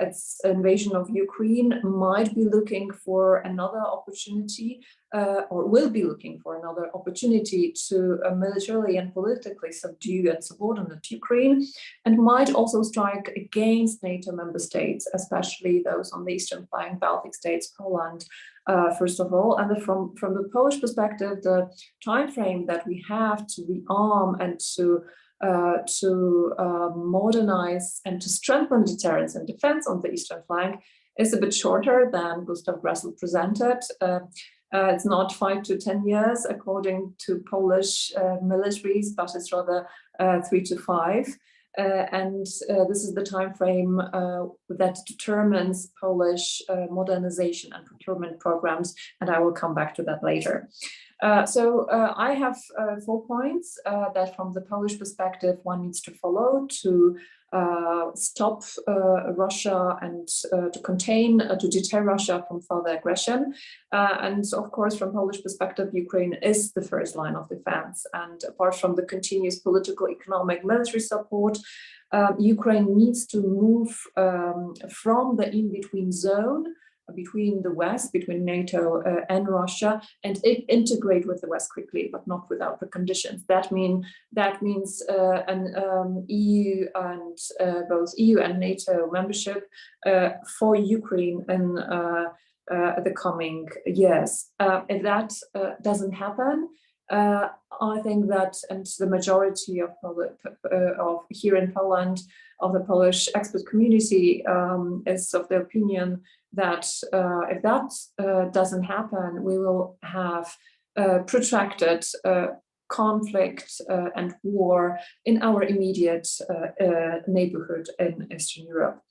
its invasion of Ukraine, might be looking for another opportunity, or will be looking for another opportunity to militarily and politically subdue and subordinate Ukraine, and might also strike against NATO member states, especially those on the eastern flank, Baltic states, Poland, first of all. And from the Polish perspective, the time frame that we have to rearm and to modernize and to strengthen deterrence and defense on the eastern flank is a bit shorter than Gustav Gressel presented. It's not 5 to 10 years according to Polish militaries, but it's rather 3 to 5. This is the time frame that determines Polish modernization and procurement programs, and I will come back to that later. I have 4 points that from the Polish perspective one needs to follow to stop Russia and to contain, to deter Russia from further aggression. And of course, from Polish perspective, Ukraine is the first line of defense. And apart from the continuous political, economic, military support, Ukraine needs to move from the in-between zone between the West, between NATO and Russia, and integrate with the West quickly, but not without the conditions. That means an EU and both EU and NATO membership for Ukraine in the coming years. If that doesn't happen, I think that, and the majority of here in Poland, of the Polish expert community is of the opinion that if that doesn't happen, we will have protracted conflict and war in our immediate neighborhood in Eastern Europe.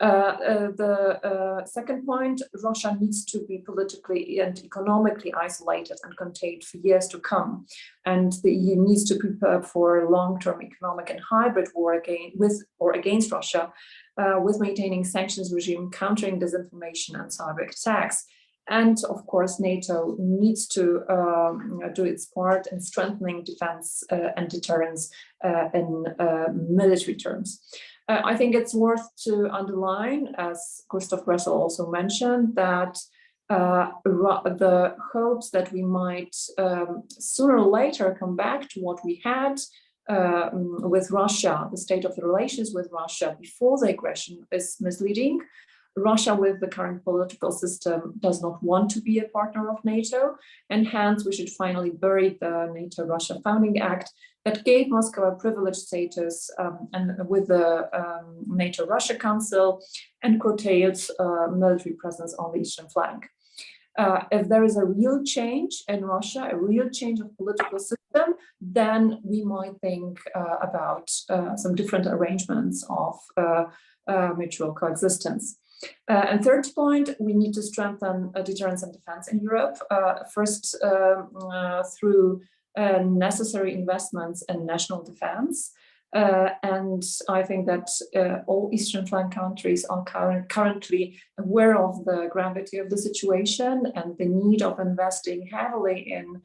The second point, Russia needs to be politically and economically isolated and contained for years to come. And the EU needs to prepare for long-term economic and hybrid war against Russia, with maintaining sanctions regime, countering disinformation and cyber attacks. And of course, NATO needs to do its part in strengthening defense and deterrence in military terms. I think it's worth to underline, as Gustav Gressel also mentioned, that the hopes that we might sooner or later come back to what we had with Russia, the state of the relations with Russia before the aggression, is misleading. Russia, with the current political system, does not want to be a partner of NATO, and hence we should finally bury the NATO-Russia Founding Act that gave Moscow a privileged status and with the NATO-Russia Council and curtailed military presence on the eastern flank. If there is a real change in Russia, a real change of political system, then we might think about some different arrangements of mutual coexistence. And third point, we need to strengthen deterrence and defense in Europe, first through necessary investments in national defense. And I think that all Eastern flank countries are currently aware of the gravity of the situation and the need of investing heavily in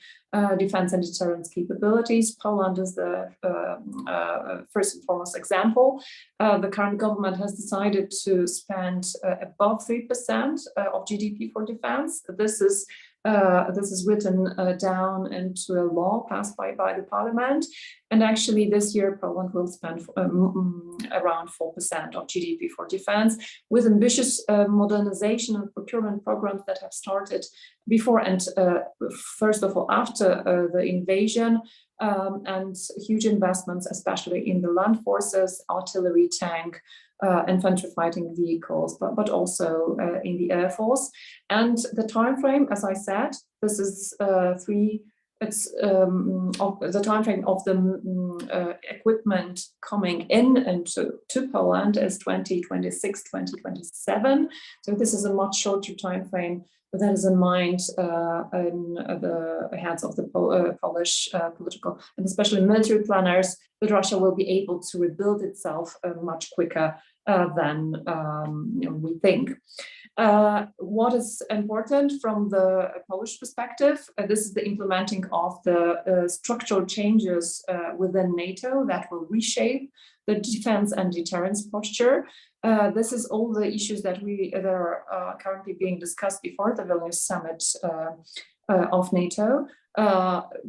defense and deterrence capabilities. Poland is the first and foremost example. The current government has decided to spend above 3% of GDP for defense. This is written down into a law passed by the parliament. And actually this year, Poland will spend around 4% of GDP for defense, with ambitious modernization and procurement programs that have started before and first of all after the invasion, and huge investments, especially in the land forces, artillery, tank, infantry fighting vehicles, but also in the Air Force. And the time frame, as I said, this is of the time frame of the equipment coming into Poland is 2026, 2027. So this is a much shorter time frame, but that is in mind in the hands of the Polish political and especially military planners, that Russia will be able to rebuild itself much quicker than we think. What is important from the Polish perspective, this is the implementing of the structural changes within NATO that will reshape the defense and deterrence posture. This is all the issues that are currently being discussed before the Vilnius summit of NATO,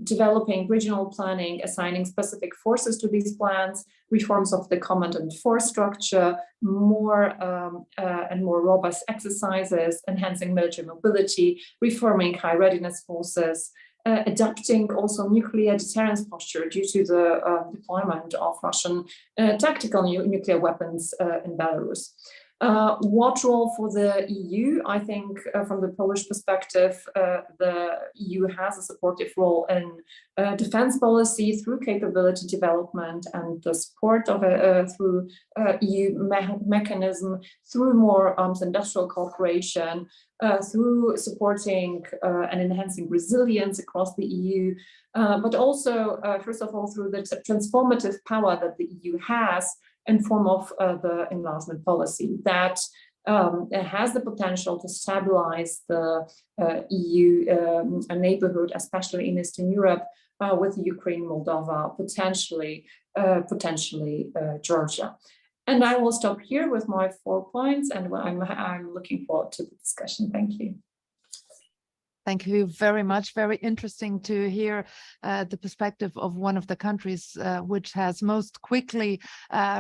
developing regional planning, assigning specific forces to these plans, reforms of the command and force structure, more and more robust exercises, enhancing military mobility, reforming high readiness forces, adapting also nuclear deterrence posture due to the deployment of Russian tactical nuclear weapons in Belarus. What role for the EU? I think from the Polish perspective, the EU has a supportive role in defense policy through capability development and the support of through EU mechanism, through more arms industrial cooperation, through supporting and enhancing resilience across the EU, but also, first of all, through the transformative power that the EU has in form of the enlargement policy that has the potential to stabilize the EU neighborhood, especially in Eastern Europe, with Ukraine, Moldova, potentially Georgia. And I will stop here with my 4 points, and I'm looking forward to the discussion. Thank you.
Thank you very much. Very interesting to hear the perspective of one of the countries which has most quickly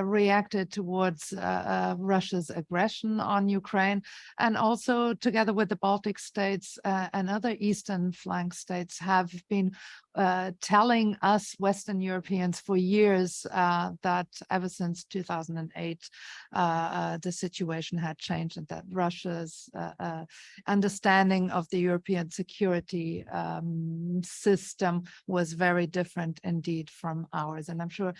reacted towards Russia's aggression on Ukraine, and also together with the Baltic states and other Eastern flank states have been telling us Western Europeans for years that ever since 2008 the situation had changed, and that Russia's understanding of the European security system was very different indeed from ours. And I'm sure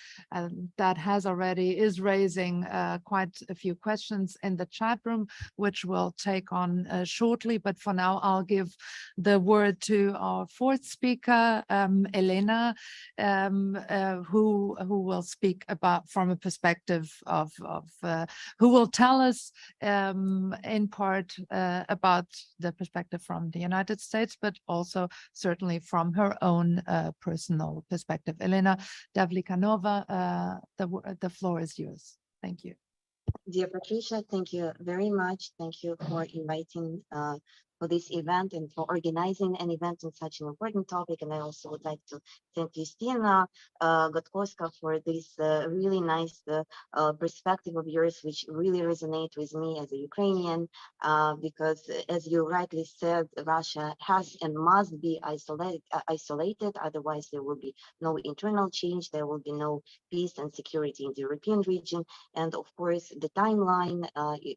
that is raising quite a few questions in the chat room, which we'll take on shortly. But for now, I'll give the word to our fourth speaker, Elena, who will speak about from a perspective of who will tell us in part about the perspective from the United States, but also certainly from her own personal perspective. Elena Davlikanova, the floor is yours. Thank you.
Dear Patricia, thank you very much. Thank you for inviting for this event and for organizing an event on such an important topic. And I also would like to thank Justina Gotkoska for this really nice perspective of yours, which really resonates with me as a Ukrainian, because as you rightly said, Russia has and must be isolated, otherwise there will be no internal change, there will be no peace and security in the European region. And of course, the timeline,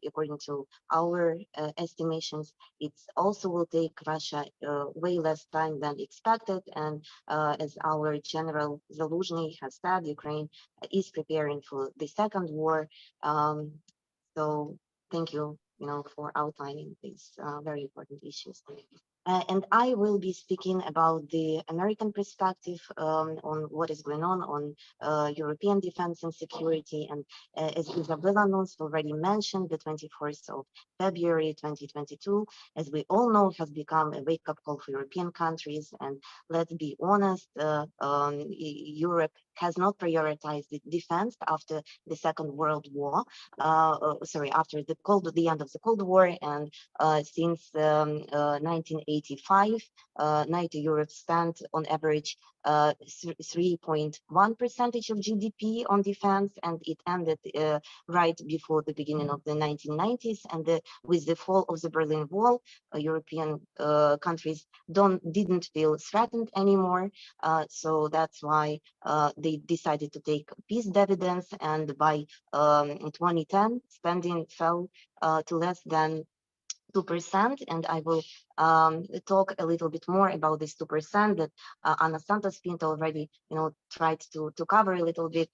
according to our estimations, it's also will take Russia way less time than expected. And as our General Zaluzhny has said, Ukraine is preparing for the second war. So thank you for outlining these very important issues. And I will be speaking about the American perspective on what is going on European defense and security. And as Isabella Nunes already mentioned, the 24th of February 2022, as we all know, has become a wake-up call for European countries. And let's be honest, Europe has not prioritized the defense after the Second World War. After the end of the Cold War, and since 1985, NATO Europe spent on average 3.1% of GDP on defense, and it ended right before the beginning of the 1990s. And with the fall of the Berlin Wall, European countries didn't feel threatened anymore. So that's why they decided to take peace dividends, and by 2010, spending fell to less than 2%, and I will talk a little bit more about this 2% that Ana Santos Pinto already, tried to cover a little bit.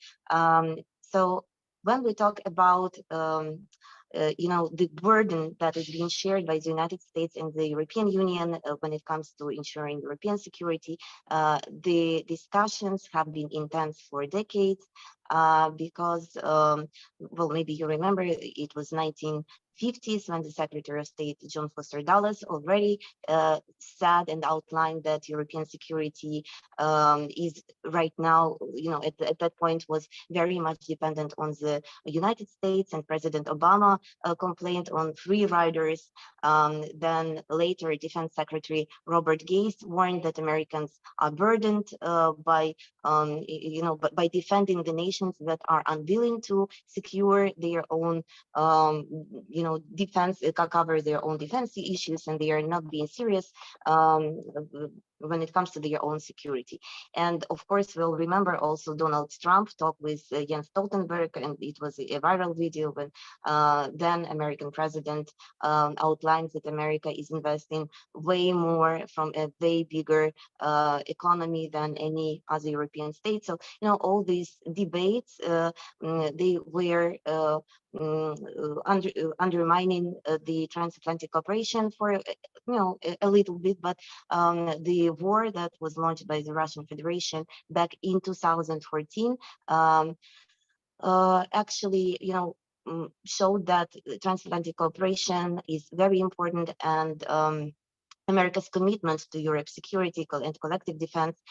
So when we talk about the burden that is being shared by the United States and the European Union when it comes to ensuring European security, the discussions have been intense for decades because, well, maybe you remember it was 1950s when the Secretary of State John Foster Dulles already said and outlined that European security is right now, at that point was very much dependent on the United States, and President Obama complained on free riders. Then later, Defense Secretary Robert Gates warned that Americans are burdened by defending the nations that are unwilling to secure their own, defense, cover their own defense issues, and they are not being serious when it comes to their own security. And of course, we'll remember also Donald Trump talked with Jens Stoltenberg, and it was a viral video when then American president outlines that America is investing way more from a way bigger economy than any other European state. So, all these debates, they were undermining the transatlantic cooperation for a little bit, but the war that was launched by the Russian Federation back in 2014 actually showed that transatlantic cooperation is very important, and America's commitment to Europe's security and collective defense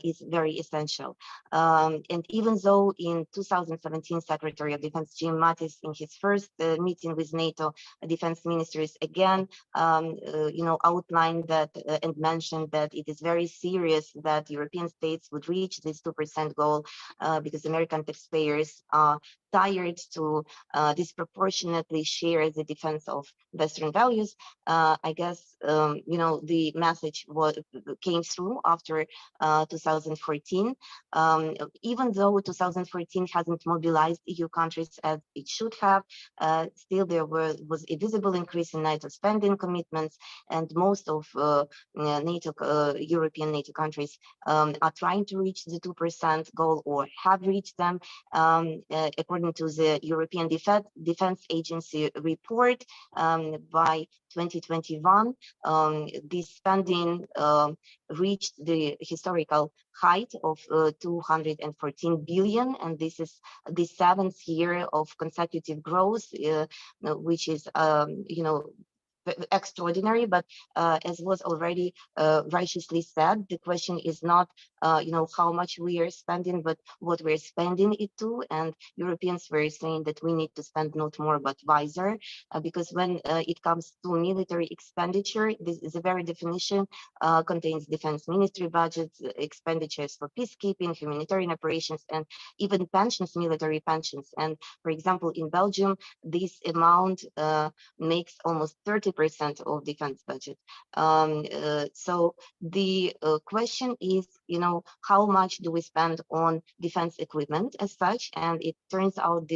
is very essential. And even though in 2017, Secretary of Defense Jim Mattis, in his first meeting with NATO defense ministers, again, outlined that and mentioned that it is very serious that European states would reach this 2% goal because American taxpayers are tired to disproportionately share the defense of Western values. I guess, the message came through after 2014. Even though 2014 hasn't mobilized EU countries as it should have, still there was a visible increase in NATO spending commitments, and most of European NATO countries are trying to reach the 2% goal or have reached them. According to the European Defense Agency report, by 2021, this spending reached the historical height of 214 billion, and this is the 7th year of consecutive growth, which is extraordinary. But as was already righteously said, the question is not how much we are spending, but what we're spending it to. And Europeans were saying that we need to spend not more but wiser, because when it comes to military expenditure, the very definition contains defense ministry budgets, expenditures for peacekeeping, humanitarian operations, and even pensions, military pensions. And for example, in Belgium, this amount makes almost 30% of defense budget. So the question is, how much do we spend on defense equipment as such? And it turns out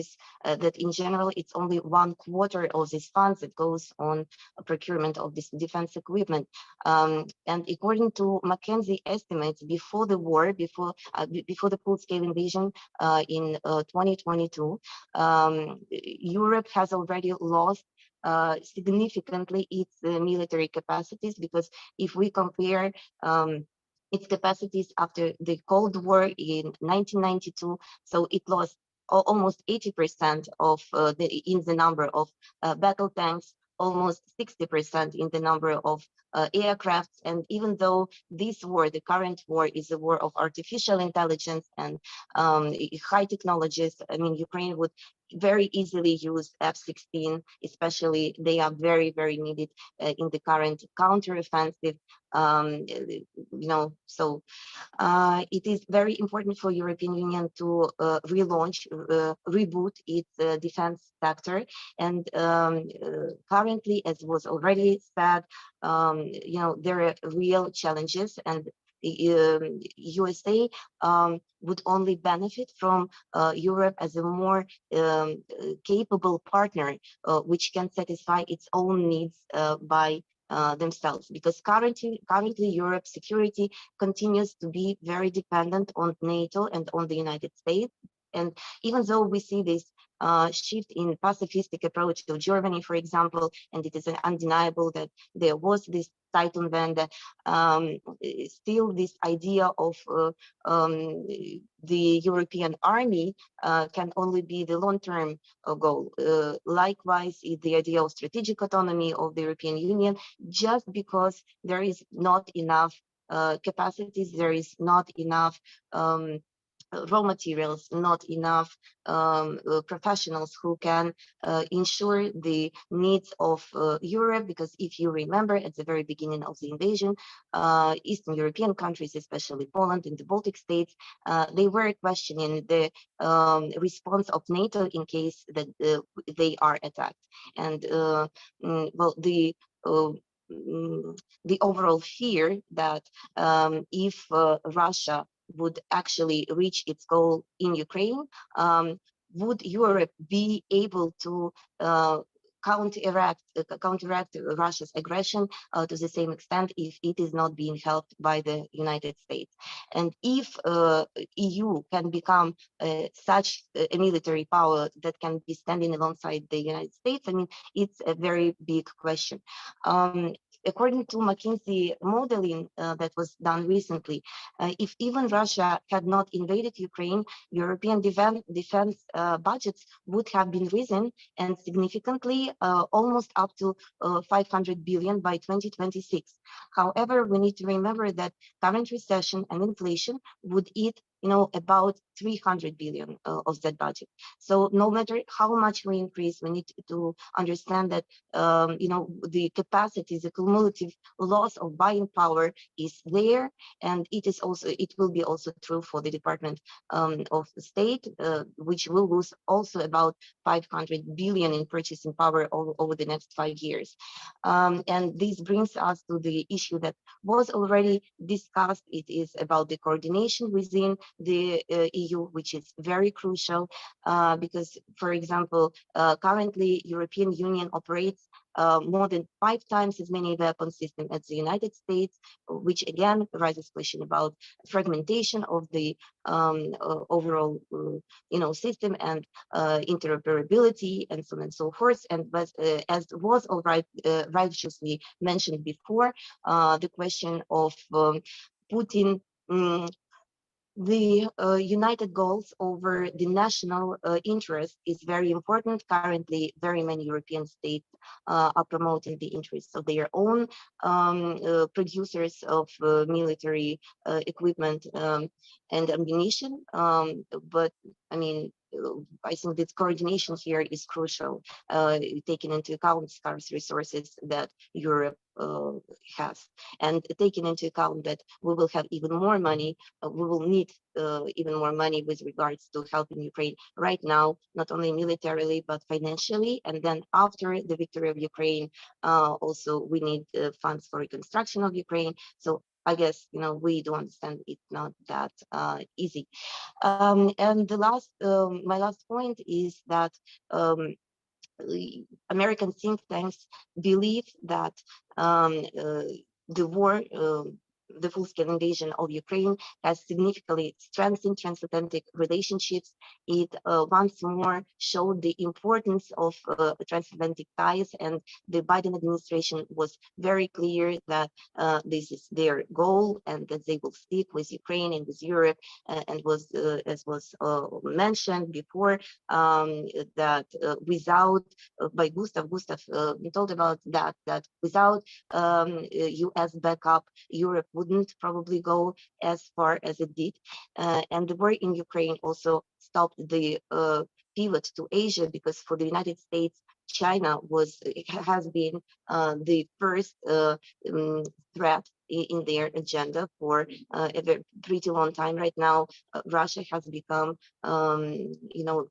that in general, it's only 1/4 of these funds that goes on procurement of this defense equipment. And according to McKinsey estimates, before the war, before the full-scale invasion in 2022, Europe has already lost significantly its military capacities, because if we compare its capacities after the Cold War in 1992, so it lost almost 80% of in the number of battle tanks, almost 60% in the number of aircrafts. And even though this war, the current war, is a war of artificial intelligence and high technologies, I mean, Ukraine would very easily use F-16, especially they are very, very needed in the current counteroffensive. So it is very important for European Union to relaunch, reboot its defense sector. And currently, as was already said, there are real challenges, and the USA would only benefit from Europe as a more capable partner, which can satisfy its own needs by themselves, because currently Europe's security continues to be very dependent on NATO and on the United States. And even though we see this shift in pacifistic approach to Germany, for example, and it is undeniable that there was this Zeitenwende, still this idea of the European army can only be the long-term goal. Likewise, the idea of strategic autonomy of the European Union, just because there is not enough capacities, there is not enough raw materials, not enough professionals who can ensure the needs of Europe. Because if you remember, at the very beginning of the invasion, Eastern European countries, especially Poland and the Baltic states, they were questioning the response of NATO in case that they are attacked. And well, the overall fear that if Russia would actually reach its goal in Ukraine, would Europe be able to counteract Russia's aggression to the same extent if it is not being helped by the United States? And if EU can become such a military power that can be standing alongside the United States, I mean, it's a very big question. According to McKinsey modeling that was done recently, if even Russia had not invaded Ukraine, European defense budgets would have been risen, and significantly, almost up to 500 billion by 2026. However, we need to remember that current recession and inflation would eat about 300 billion of that budget. So no matter how much we increase, we need to understand that the capacity, the cumulative loss of buying power is there, and it will be also true for the Department of State, which will lose also about 500 billion in purchasing power over the next 5 years. And this brings us to the issue that was already discussed. It is about the coordination within the EU, which is very crucial because, for example, currently European Union operates more than 5 times as many weapon systems as the United States, which again raises question about fragmentation of the overall system and interoperability and so on and so forth. And as was already righteously mentioned before, the question of putting the united goals over the national interest is very important. Currently, very many European states are promoting the interests of their own producers of military equipment and ammunition. But I mean, I think that coordination here is crucial, taking into account scarce resources that Europe has, and taking into account that we will have even more money, we will need even more money with regards to helping Ukraine right now, not only militarily, but financially. And then after the victory of Ukraine, also we need funds for reconstruction of Ukraine. So I guess, we do understand it's not that easy. And the my last point is that American think tanks believe that the war the full-scale invasion of Ukraine has significantly strengthened transatlantic relationships. It once more showed the importance of transatlantic ties, and the Biden administration was very clear that this is their goal and that they will stick with Ukraine and with Europe, and was, as was mentioned before, that without, by Gustav told about that without US backup, Europe wouldn't probably go as far as it did. And the war in Ukraine also stopped the pivot to Asia, because for the United States, China has been the first threat in their agenda for a pretty long time. Right now, Russia has become,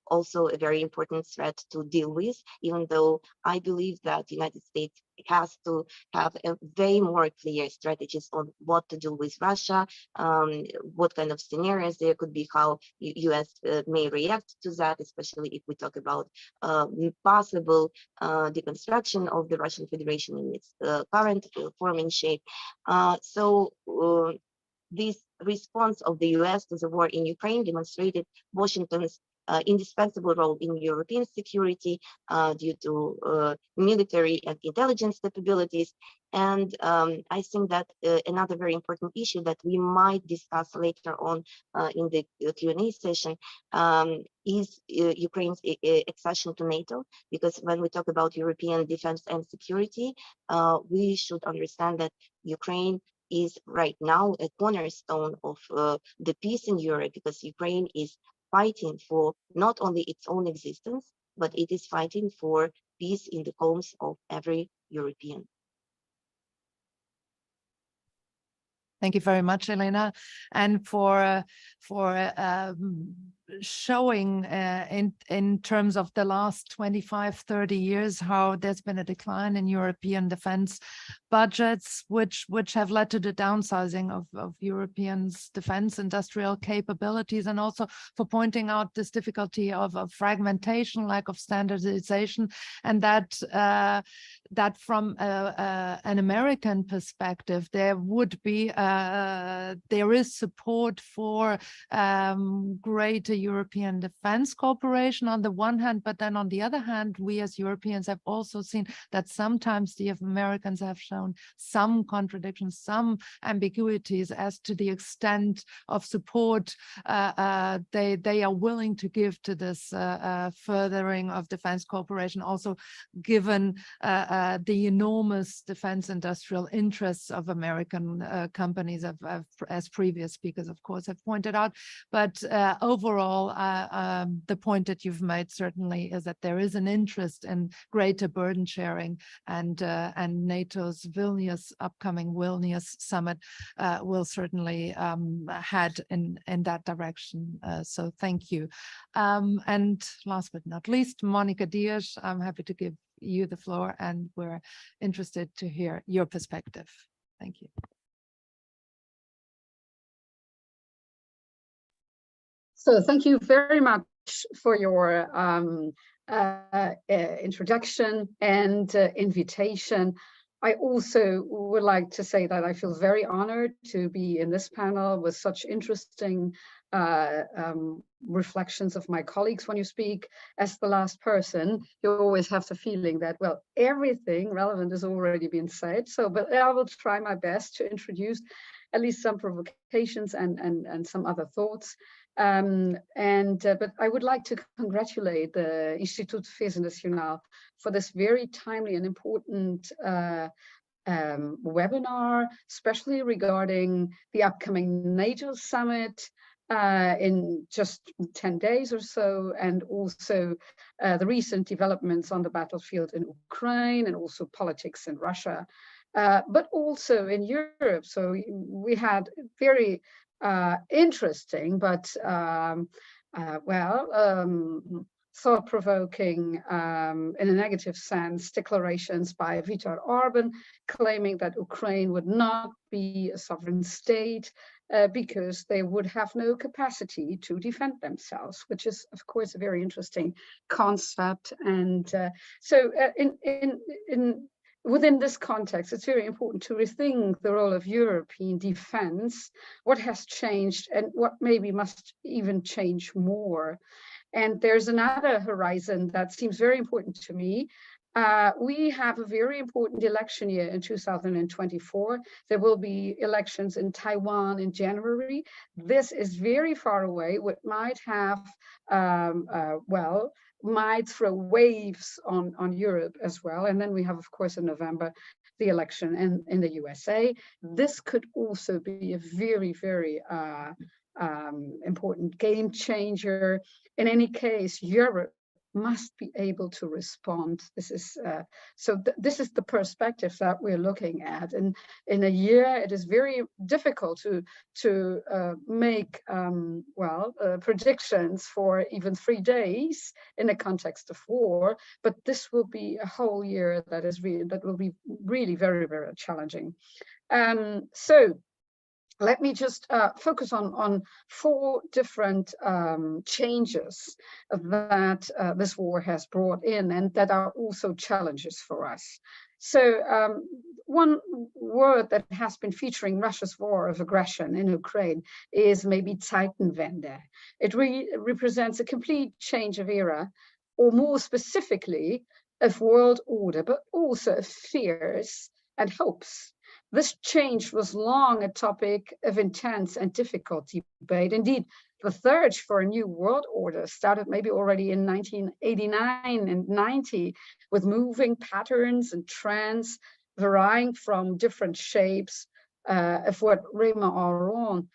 also a very important threat to deal with, even though I believe that the United States has to have a way more clear strategies on what to do with Russia, what kind of scenarios there could be, how US may react to that, especially if we talk about possible deconstruction of the Russian Federation in its current form and shape. So this response of the US to the war in Ukraine demonstrated Washington's indispensable role in European security due to military and intelligence capabilities. And I think that another very important issue that we might discuss later on in the Q&A session is Ukraine's accession to NATO, because when we talk about European defense and security, we should understand that Ukraine is right now a cornerstone of the peace in Europe, because Ukraine is fighting for not only its own existence, but it is fighting for peace in the homes of every European.
Thank you very much, Elena, and for showing in terms of the last 25-30 years how there's been a decline in European defense budgets, which have led to the downsizing of Europeans' defense industrial capabilities, and also for pointing out this difficulty of fragmentation, lack of standardization, and that from an American perspective, there is support for greater European defense cooperation on the one hand, but then on the other hand, we as Europeans have also seen that sometimes the Americans have shown some contradictions, some ambiguities as to the extent of support they are willing to give to this furthering of defense cooperation, also given the enormous defense industrial interests of American companies, as previous speakers, of course, have pointed out. But overall, the point that you've made certainly is that there is an interest in greater burden sharing, and NATO's upcoming Vilnius summit will certainly head in that direction. So thank you. And last but not least, Monica Diaz, I'm happy to give you the floor, and we're interested to hear your perspective. Thank you.
So thank you very much for your introduction and invitation. I also would like to say that I feel very honored to be in this panel with such interesting reflections of my colleagues. When you speak as the last person, you always have the feeling that, well, everything relevant has already been said. So, but I will try my best to introduce at least some provocations and some other thoughts. But I would like to congratulate the Institut Internacional for this very timely and important webinar, especially regarding the upcoming NATO summit in just 10 days or so, and also the recent developments on the battlefield in Ukraine, and also politics in Russia, but also in Europe. So we had very interesting, but thought-provoking, in a negative sense, declarations by Viktor Orban, claiming that Ukraine would not be a sovereign state because they would have no capacity to defend themselves, which is, of course, a very interesting concept. And within this context, it's very important to rethink the role of European defense, what has changed and what maybe must even change more. And there's another horizon that seems very important to me. We have a very important election year in 2024. There will be elections in Taiwan in January. This is very far away, what might have, might throw waves on Europe as well. And then we have, of course, in November, the election in the USA. This could also be a very, very important game changer. In any case, Europe must be able to respond. This is this is the perspective that we're looking at. And in a year, it is very difficult to make predictions for even 3 days in the context of war. But this will be a whole year that will be really very, very challenging. So let me just focus on 4 different changes that this war has brought in and that are also challenges for us. So one word that has been featuring Russia's war of aggression in Ukraine is maybe Zeitenwende. It represents a complete change of era, or more specifically, of world order, but also of fears and hopes. This change was long a topic of intense and difficult debate. Indeed, the search for a new world order started maybe already in 1989 and 90, with moving patterns and trends varying from different shapes of what Raymond Aron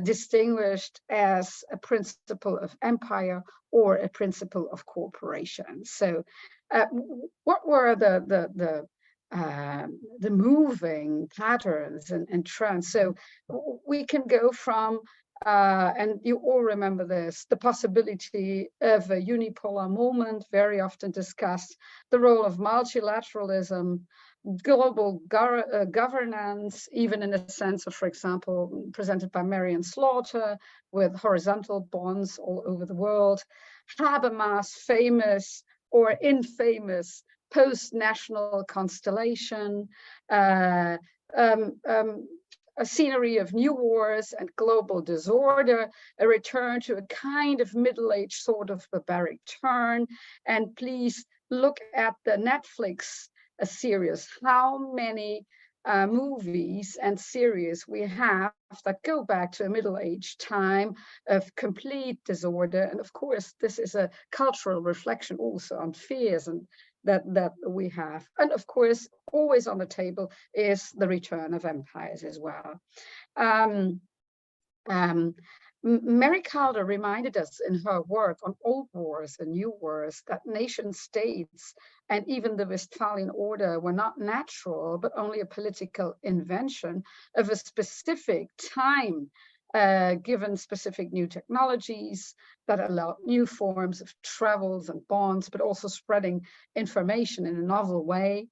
distinguished as a principle of empire or a principle of cooperation. So what were the moving patterns and trends? So we can go from, and you all remember this, the possibility of a unipolar moment, very often discussed, the role of multilateralism, global governance, even in the sense of, for example, presented by Marion Slaughter, with horizontal bonds all over the world, Habermas' famous or infamous post-national constellation, a scenery of new wars and global disorder, a return to a kind of middle-aged sort of barbaric turn. And please look at the Netflix series, how many movies and series we have that go back to a middle-aged time of complete disorder. And of course, this is a cultural reflection also on fears and that we have. And of course, always on the table is the return of empires as well. Mary Calder reminded us in her work on old wars and new wars that nation states and even the Westphalian order were not natural, but only a political invention of a specific time, given specific new technologies that allowed new forms of travels and bonds, but also spreading information in a novel way,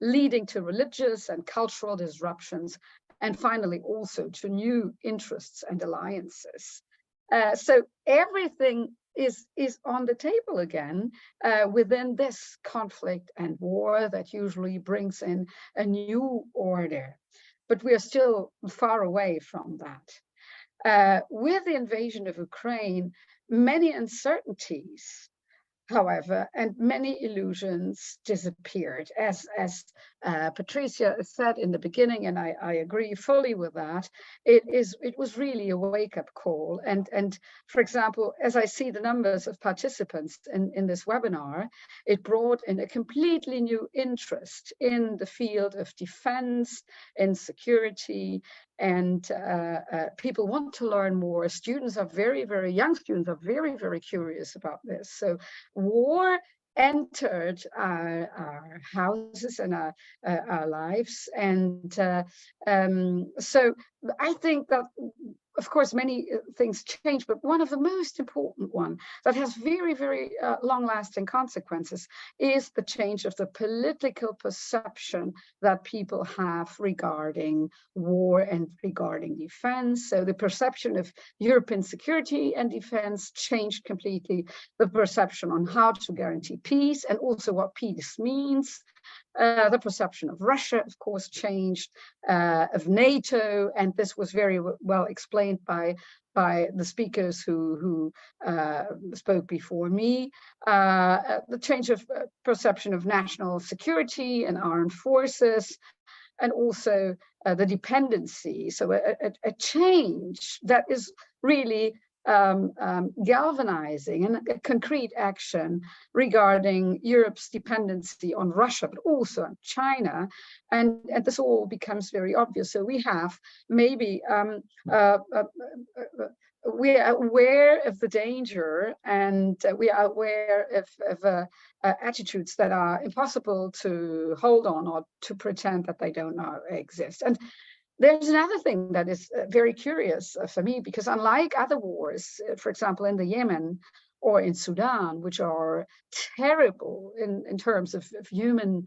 leading to religious and cultural disruptions, and finally also to new interests and alliances. So everything is on the table again within this conflict and war that usually brings in a new order. But we are still far away from that. With the invasion of Ukraine, many uncertainties, however, and many illusions disappeared. As Patricia said in the beginning, and I agree fully with that, it was really a wake-up call. And for example, as I see the numbers of participants in this webinar, it brought in a completely new interest in the field of defense, in security, and people want to learn more. Students are young students are very, very curious about this. So war entered our houses and our lives. And so I think that, of course, many things change, but one of the most important one that has very, very long-lasting consequences is the change of the political perception that people have regarding war and regarding defense. So the perception of European security and defense changed completely. The perception on how to guarantee peace and also what peace means The perception of Russia, of course, changed, of NATO, and this was very well explained by the speakers who spoke before me. The change of perception of national security and armed forces, and also the dependency. So a change that is really galvanizing and a concrete action regarding Europe's dependency on Russia, but also on China. And this all becomes very obvious. So we have maybe we are aware of the danger, and we are aware of attitudes that are impossible to hold on or to pretend that they don't know exist. And there's another thing that is very curious for me, because unlike other wars, for example, in the Yemen or in Sudan, which are terrible in terms of human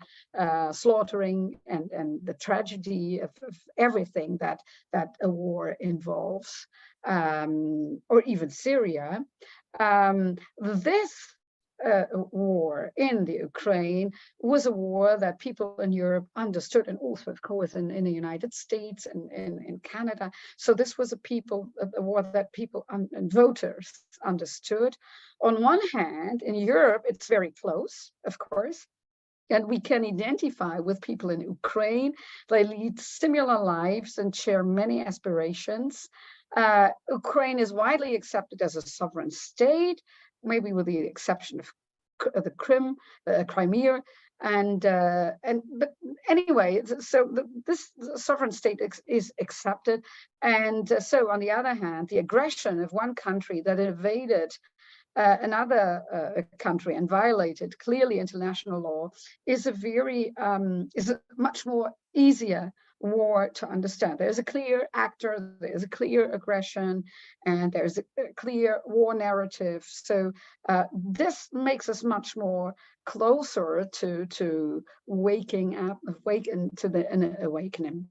slaughtering and the tragedy of everything that a war involves, or even Syria, this war in the Ukraine was a war that people in Europe understood, and also, of course, in the United States and in Canada. So this was a war that people and voters understood. On one hand, in Europe, it's very close, of course, and we can identify with people in Ukraine. They lead similar lives and share many aspirations. Ukraine is widely accepted as a sovereign state, maybe with the exception of the Crimea, but anyway, so this sovereign state is accepted, and so on the other hand, the aggression of one country that invaded another country and violated clearly international law is a much more easier war to understand. There's a clear actor, there's a clear aggression, and there's a clear war narrative. So this makes us much more closer to waking up, to the awakening.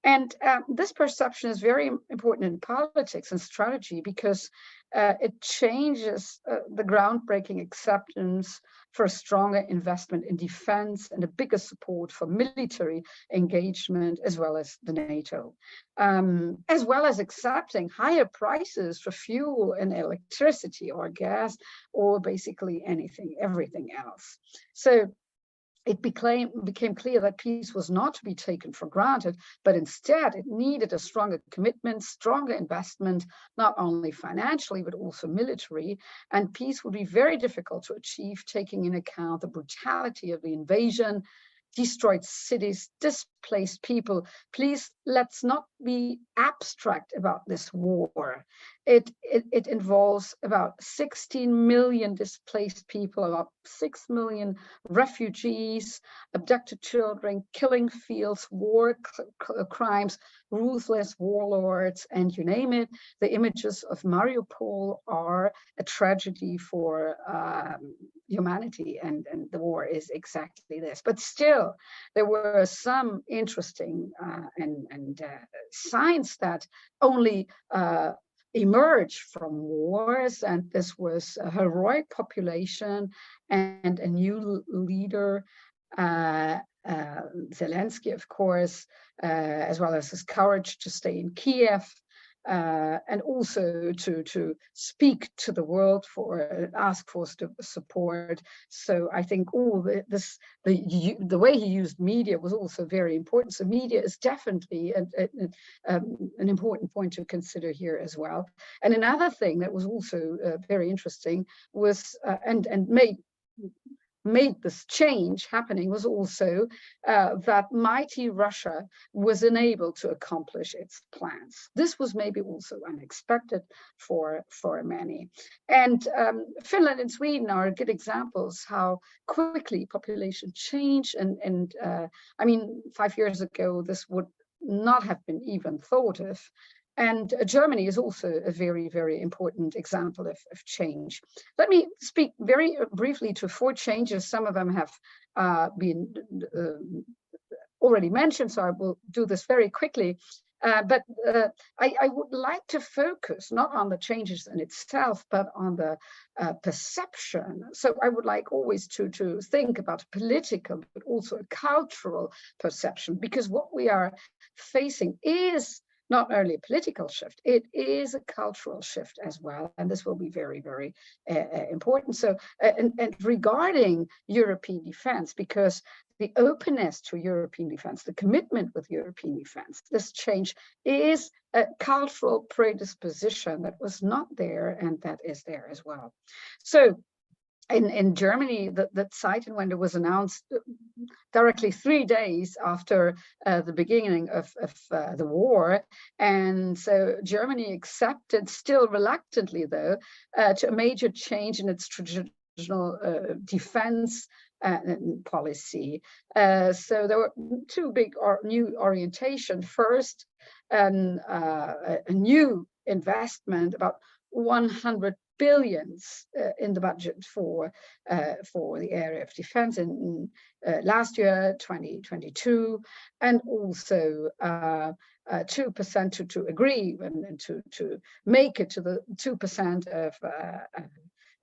And this perception is very important in politics and strategy, because it changes the groundbreaking acceptance for a stronger investment in defense and a bigger support for military engagement, as well as the NATO, as well as accepting higher prices for fuel and electricity or gas, or basically everything else. So it became clear that peace was not to be taken for granted, but instead it needed a stronger commitment, stronger investment, not only financially, but also military. And peace would be very difficult to achieve, taking into account the brutality of the invasion, destroyed cities, displaced people. Please, let's not be abstract about this war. It involves about 16 million displaced people, about 6 million refugees, abducted children, killing fields, war crimes, ruthless warlords, and you name it. The images of Mariupol are a tragedy for humanity, and the war is exactly this. But still, there were some interesting signs that only emerged from wars, and this was a heroic population and a new leader, Zelensky, of course, as well as his courage to stay in Kiev, and also to speak to the world for ask for support. So I think all the way he used media was also very important. So media is definitely an important point to consider here as well. And another thing that was also very interesting was and made this change happening was also that mighty Russia was unable to accomplish its plans. This was maybe also unexpected for many. And Finland and Sweden are good examples how quickly population change. And I mean, 5 years ago, this would not have been even thought of. And Germany is also a very, very important example of change. Let me speak very briefly to 4 changes. Some of them have been already mentioned, so I will do this very quickly. But I would like to focus not on the changes in itself, but on the perception. So I would like always to think about political, but also a cultural perception, because what we are facing is not only a political shift, it is a cultural shift as well. And this will be very, very important. So, and regarding European defense, because the openness to European defense, the commitment with European defense, this change is a cultural predisposition that was not there and that is there as well. So in Germany, that Zeitenwende was announced directly 3 days after the beginning of the war. And so Germany accepted, still reluctantly though, to a major change in its traditional defense policy. So there were two big new orientation. First, a new investment, about 100 billions in the budget for the area of defense in last year, 2022, and also 2% to agree and to make it to the 2% of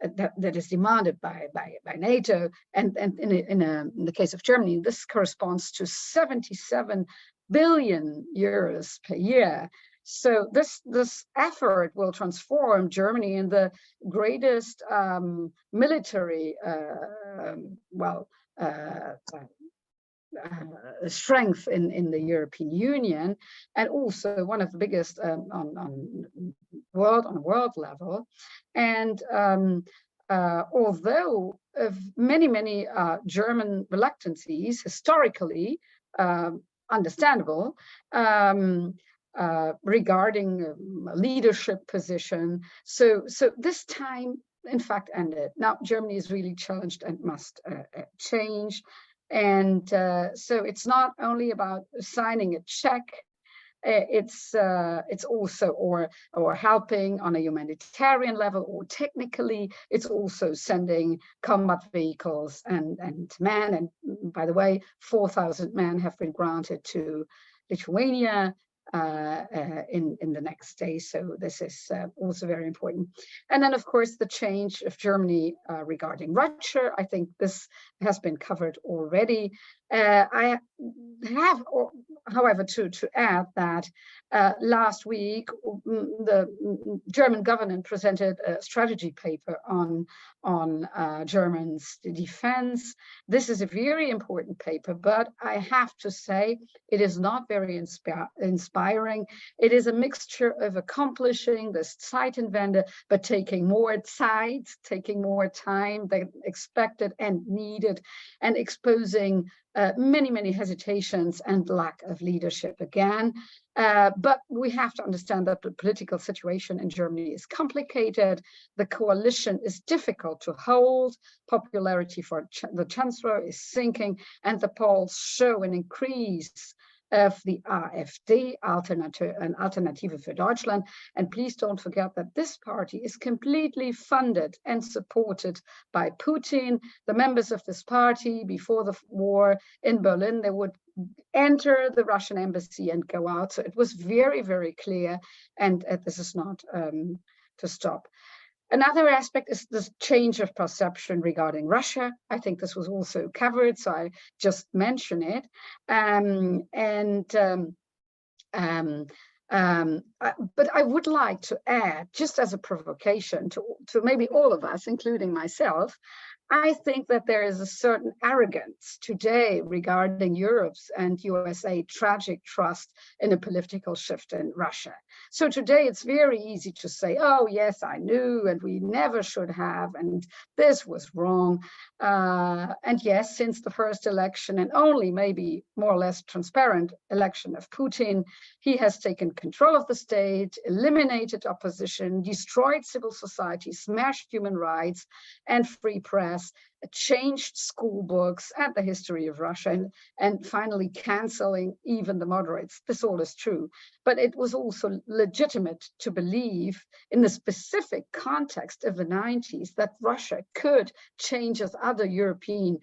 that is demanded by NATO, and in the case of Germany, this corresponds to 77 billion euros per year. So this effort will transform Germany in the greatest military strength in the European Union, and also one of the biggest on a world level. And although of many German reluctancies historically understandable, regarding leadership position. So this time, in fact, ended. Now Germany is really challenged and must change. And so it's not only about signing a check. It's also or helping on a humanitarian level, or technically it's also sending combat vehicles and men. And by the way, 4,000 men have been granted to Lithuania in the next day. So this is also very important. And then, of course, the change of Germany regarding Russia. I think this has been covered already. I have, however, to add that last week, the German government presented a strategy paper on Germany's defense. This is a very important paper, but I have to say it is not very inspiring. It is a mixture of accomplishing this Zeitenwende, but taking more time than expected and needed, and exposing many hesitations and lack of leadership again. But we have to understand that the political situation in Germany is complicated. The coalition is difficult to hold. Popularity for the chancellor is sinking, and the polls show an increase of the AfD, Alternative für Deutschland. And please don't forget that this party is completely funded and supported by Putin. The members of this party, before the war in Berlin, they would enter the Russian embassy and go out. So it was very clear, and this is not to stop. Another aspect is this change of perception regarding Russia. I think this was also covered, so I just mention it. But I would like to add, just as a provocation to maybe all of us, including myself, I think that there is a certain arrogance today regarding Europe's and USA tragic trust in a political shift in Russia. So today it's very easy to say, oh yes, I knew, and we never should have, and this was wrong. And yes, since the first election, and only maybe more or less transparent election of Putin, he has taken control of the state, eliminated opposition, destroyed civil society, smashed human rights and free press, changed school books and the history of Russia, and finally canceling even the moderates. This all is true, but it was also legitimate to believe in the specific context of the 90s that Russia could change as other European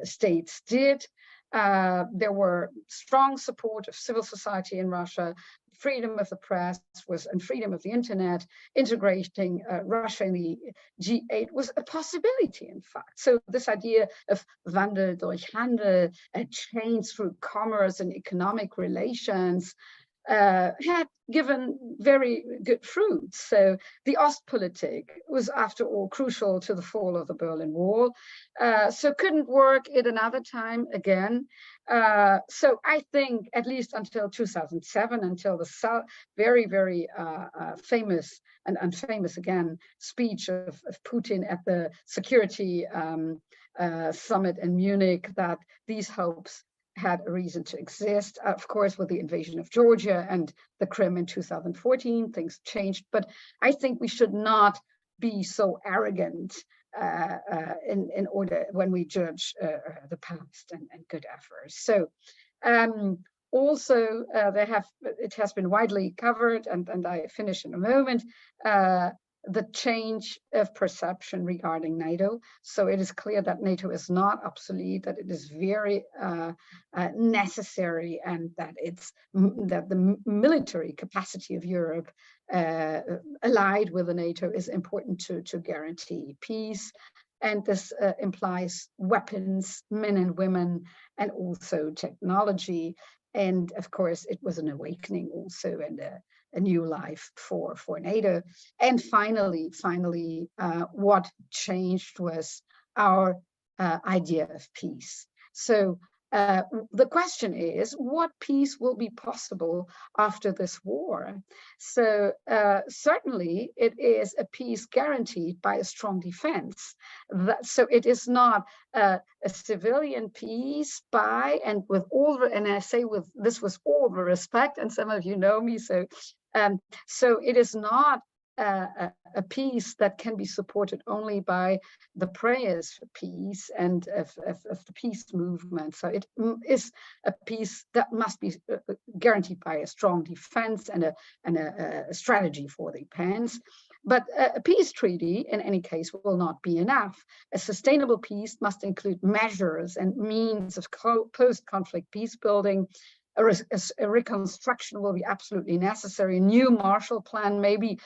states did. There were strong support of civil society in Russia. Freedom of the press and freedom of the internet. Integrating Russia in the G8 was a possibility, in fact. So this idea of Wandel durch Handel, a change through commerce and economic relations, had given very good fruits. So the Ostpolitik was, after all, crucial to the fall of the Berlin Wall. So couldn't work at another time again. So I think at least until 2007, until the very, very famous and unfamous again speech of Putin at the security summit in Munich, that these hopes had a reason to exist. Of course, with the invasion of Georgia and the Crimea in 2014, things changed. But I think we should not be so arrogant in order when we judge the past and good efforts. So also it has been widely covered, and I finish in a moment, the change of perception regarding NATO. So it is clear that NATO is not obsolete, that it is very necessary, and that that the military capacity of Europe allied with the NATO is important to guarantee peace. And this implies weapons, men and women, and also technology. And of course, it was an awakening also, and a new life for NATO. And finally, what changed was our idea of peace. So the question is, what peace will be possible after this war? So certainly it is a peace guaranteed by a strong defense. So it is not a civilian peace by, and with all, and I say with this with all the respect, and some of you know me, so it is not a peace that can be supported only by the prayers for peace and of the peace movement. So it is a peace that must be guaranteed by a strong defense and a strategy for the defense. But a peace treaty, in any case, will not be enough. A sustainable peace must include measures and means of post-conflict peace building. A reconstruction will be absolutely necessary. A new Marshall Plan, maybe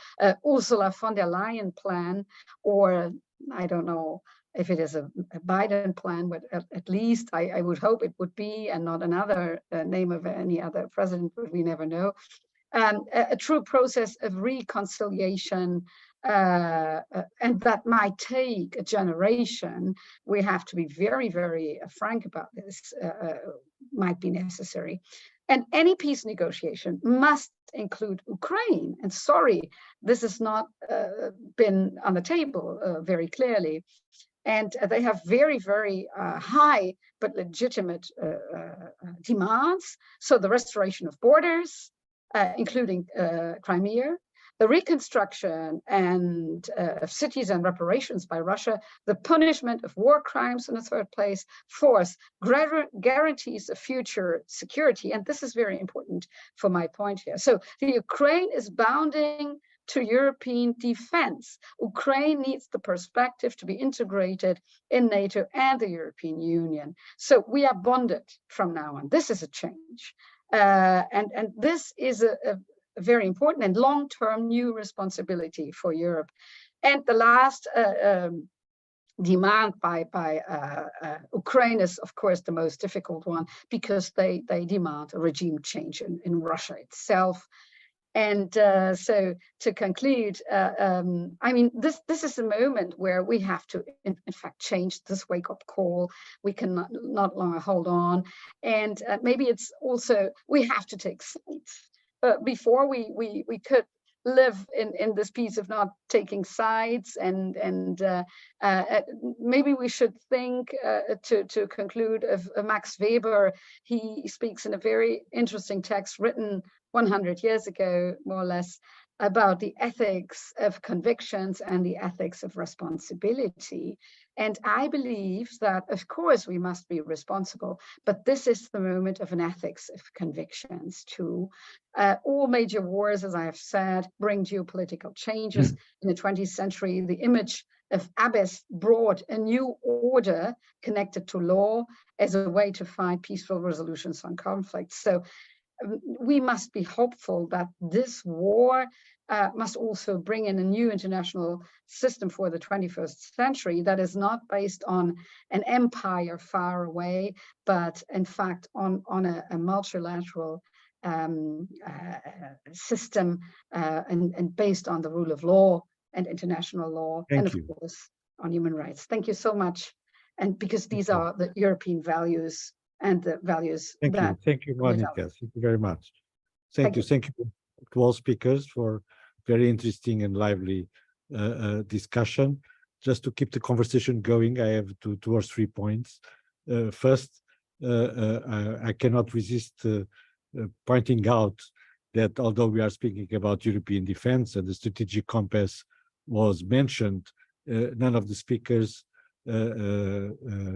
Ursula von der Leyen plan, or I don't know if it is a Biden plan, but at least I would hope it would be, and not another name of any other president, but we never know. A true process of reconciliation, and that might take a generation. We have to be very, very frank about this, might be necessary. And any peace negotiation must include Ukraine. And sorry, this has not been on the table very clearly. And they have very, very high but legitimate demands. So the restoration of borders, including Crimea, the reconstruction and of cities and reparations by Russia, the punishment of war crimes in the third place, fourth, guarantees of future security. And this is very important for my point here. So the Ukraine is bounding to European defense. Ukraine needs the perspective to be integrated in NATO and the European Union. So we are bonded from now on. This is a change. And this is a very important and long-term new responsibility for Europe. And the last demand by Ukraine is, of course, the most difficult one, because they demand a regime change in Russia itself. And so to conclude, I mean, this is a moment where we have to, in fact, change this wake-up call. We can not longer hold on. And maybe it's also, we have to take sides. Before we could live in this piece of not taking sides, and maybe we should think to conclude of Max Weber. He speaks in a very interesting text written 100 years ago, more or less, about the ethics of convictions and the ethics of responsibility. And I believe that, of course, we must be responsible, but this is the moment of an ethics of convictions too. All major wars, as I have said, bring geopolitical changes. In the 20th century, the image if Abbas brought a new order connected to law as a way to find peaceful resolutions on conflicts. So we must be hopeful that this war must also bring in a new international system for the 21st century that is not based on an empire far away, but in fact on a multilateral system and based on the rule of law and international law, and of course on human rights. Thank you so much. And because these are the European values and the values that.
Thank you, Monica. Thank you very much. Thank you to all speakers for very interesting and lively discussion. Just to keep the conversation going, I have two or three points. First, I cannot resist pointing out that although we are speaking about European defense and the strategic compass was mentioned, none of the speakers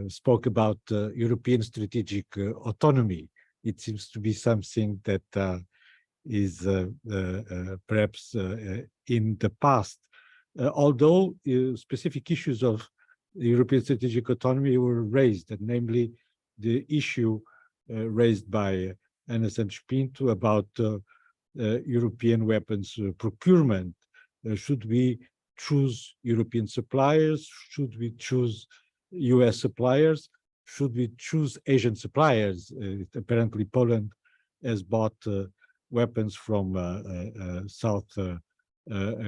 spoke about European strategic autonomy. It seems to be something that is perhaps in the past, although specific issues of European strategic autonomy were raised, and namely the issue raised by Ana Santos Pinto about European weapons procurement. Should we choose European suppliers? Should we choose US suppliers? Should we choose Asian suppliers? Apparently Poland has bought weapons from South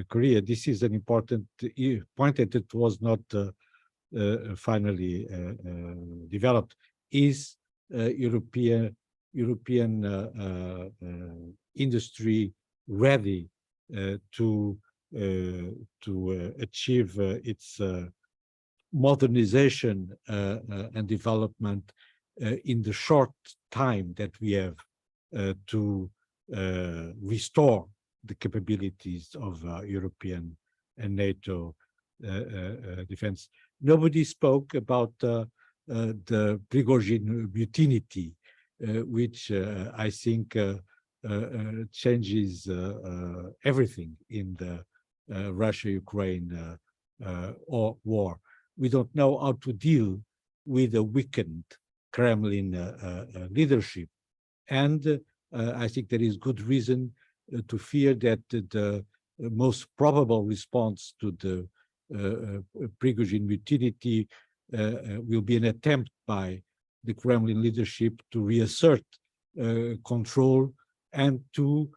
Korea. This is an important point that it was not finally developed. Is European industry ready to achieve its modernization and development in the short time that we have to restore the capabilities of European and NATO defense? Nobody spoke about the Prigozhin mutiny, which I think changes everything in the Russia-Ukraine war. We don't know how to deal with a weakened Kremlin leadership. And I think there is good reason to fear that the most probable response to the Prigozhin mutiny will be an attempt by the Kremlin leadership to reassert control and to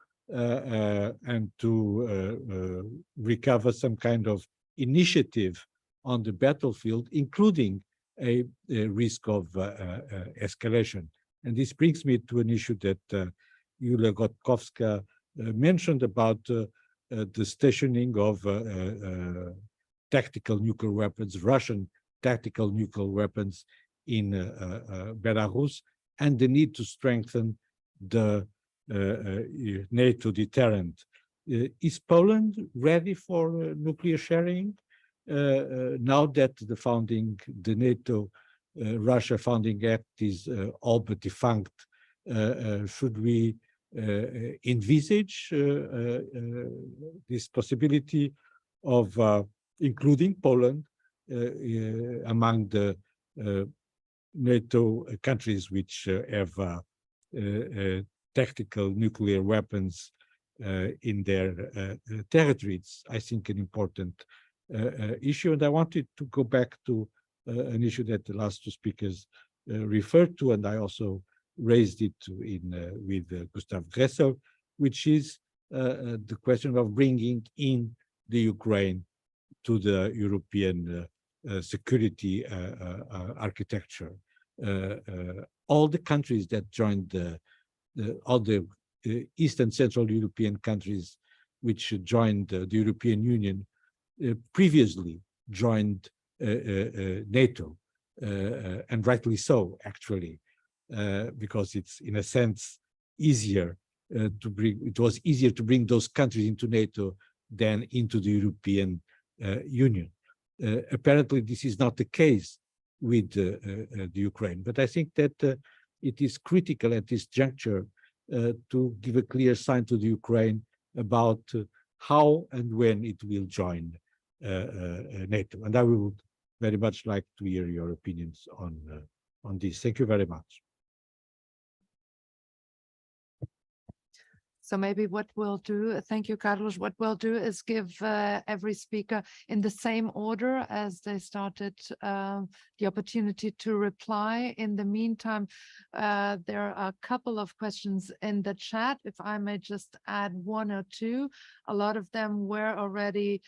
recover some kind of initiative on the battlefield, including a risk of escalation. And this brings me to an issue that Yulia Gotkovska mentioned about the stationing of tactical nuclear weapons, Russian tactical nuclear weapons in Belarus, and the need to strengthen the NATO deterrent. Is Poland ready for nuclear sharing? Now that the NATO Russia Founding Act is all but defunct, should we envisage this possibility of including Poland among the NATO countries which have tactical nuclear weapons in their territories? I think an important issue. And I wanted to go back to an issue that the last two speakers referred to, and I also raised it with Gustav Gressel, which is the question of bringing in the Ukraine to the European security architecture. All the countries that joined all the East and Central European countries which joined the European Union previously joined NATO, and rightly so, actually, because it's in a sense easier to bring. It was easier to bring those countries into NATO than into the European Union. Apparently, this is not the case with the Ukraine, but I think that it is critical at this juncture to give a clear sign to the Ukraine about how and when it will join NATO. And I would very much like to hear your opinions on this. Thank you very much.
So maybe what we'll do, thank you, Carlos, what we'll do is give every speaker in the same order as they started the opportunity to reply. In the meantime, there are a couple of questions in the chat. If I may just add one or two, a lot of them were already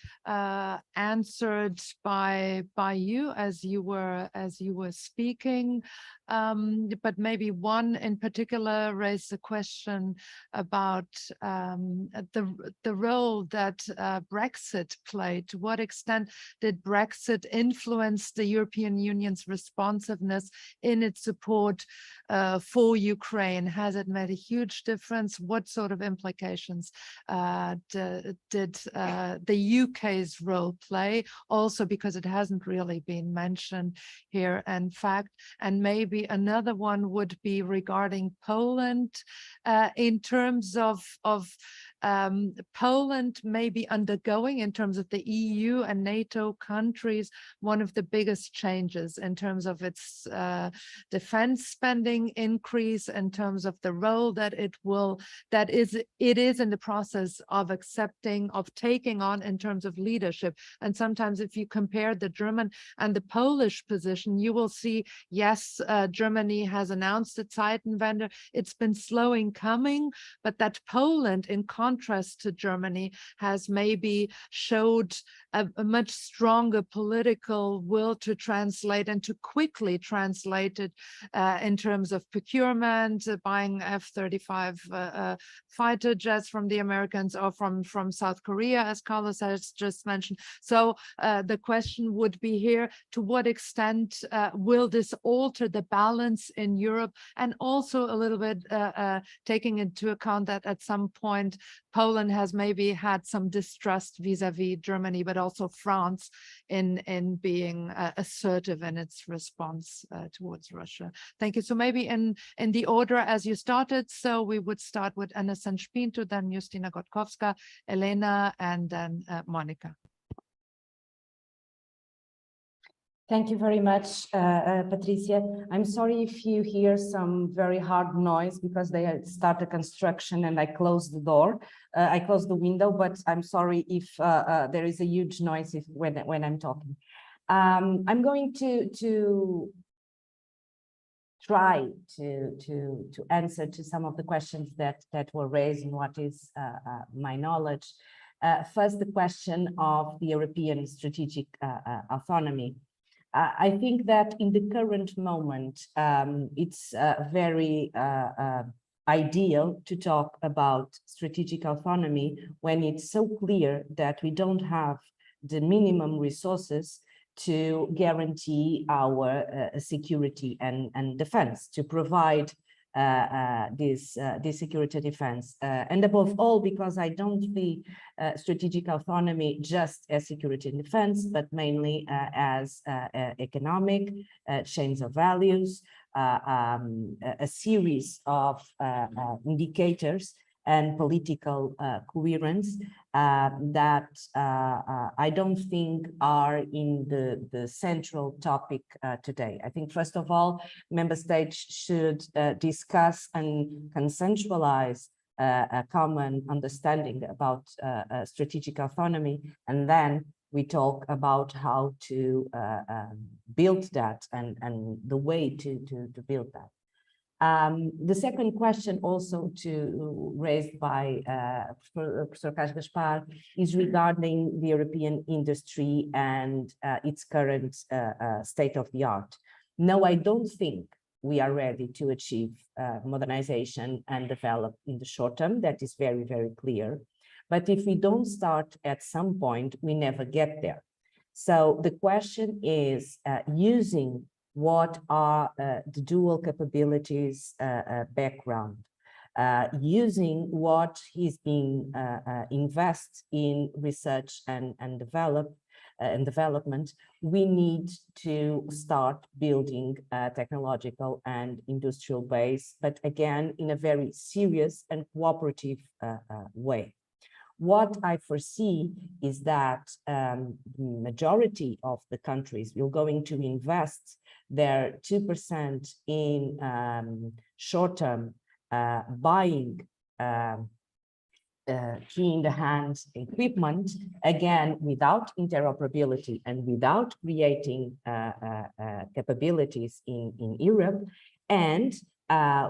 answered by you as you were speaking. But maybe one in particular raised a question about the role that Brexit played. To what extent did Brexit influence the European Union's responsiveness in its support for Ukraine? Has it made a huge difference? What sort of implications did the UK's role play? Also, because it hasn't really been mentioned here, in fact. And maybe another one would be regarding Poland, in terms of Poland maybe undergoing, in terms of the EU and NATO countries, one of the biggest changes in terms of its defense spending increase, in terms of the role that it is in the process of accepting, of taking on in terms of leadership. And sometimes if you compare the German and the Polish position, you will see, yes, Germany has announced its Zeitenwende. It's been slow in coming, but that Poland, in contrast to Germany, has maybe showed a much stronger political will to translate and to quickly translate it in terms of procurement, buying F-35 fighter jets from the Americans or from South Korea, as Carlos has just mentioned. So the question would be here, to what extent will this alter the balance in Europe, and also a little bit taking into account that at some point Poland has maybe had some distrust vis-a-vis Germany, but also France in being assertive in its response towards Russia. Thank you. So maybe in the order as you started, so we would start with Anna Sanspinto, then Justina Gotkowska, Elena, and then Monica.
Thank you very much, Patricia. I'm sorry if you hear some very hard noise because they started construction and I closed the door. I closed the window, but I'm sorry if there is a huge noise when I'm talking. I'm going to try to answer to some of the questions that were raised and what is my knowledge. First, the question of the European strategic autonomy. I think that in the current moment, it's very ideal to talk about strategic autonomy when it's so clear that we don't have the minimum resources to guarantee our security and defense, to provide this security defense. And above all, because I don't see strategic autonomy just as security and defense, but mainly as economic chains of values, a series of indicators and political coherence that I don't think are in the central topic today. I think, first of all, member states should discuss and consensualize a common understanding about strategic autonomy, and then we talk about how to build that and the way to build that. The second question also raised by Professor Gaspar is regarding the European industry and its current state of the art. No, I don't think we are ready to achieve modernization and develop in the short term. That is very, very clear. But if we don't start at some point, we never get there. So the question is using what are the dual capabilities background, using what is being invested in research and development, we need to start building a technological and industrial base, but again, in a very serious and cooperative way. What I foresee is that majority of the countries will going to invest their 2% in short-term buying key in the hands equipment, again, without interoperability and without creating capabilities in Europe. And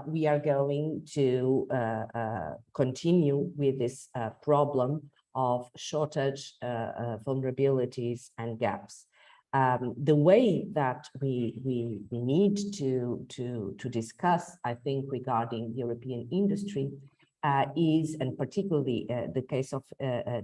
we are going to continue with this problem of shortage, vulnerabilities and gaps. The way that we need to discuss, I think, regarding European industry is, and particularly the case of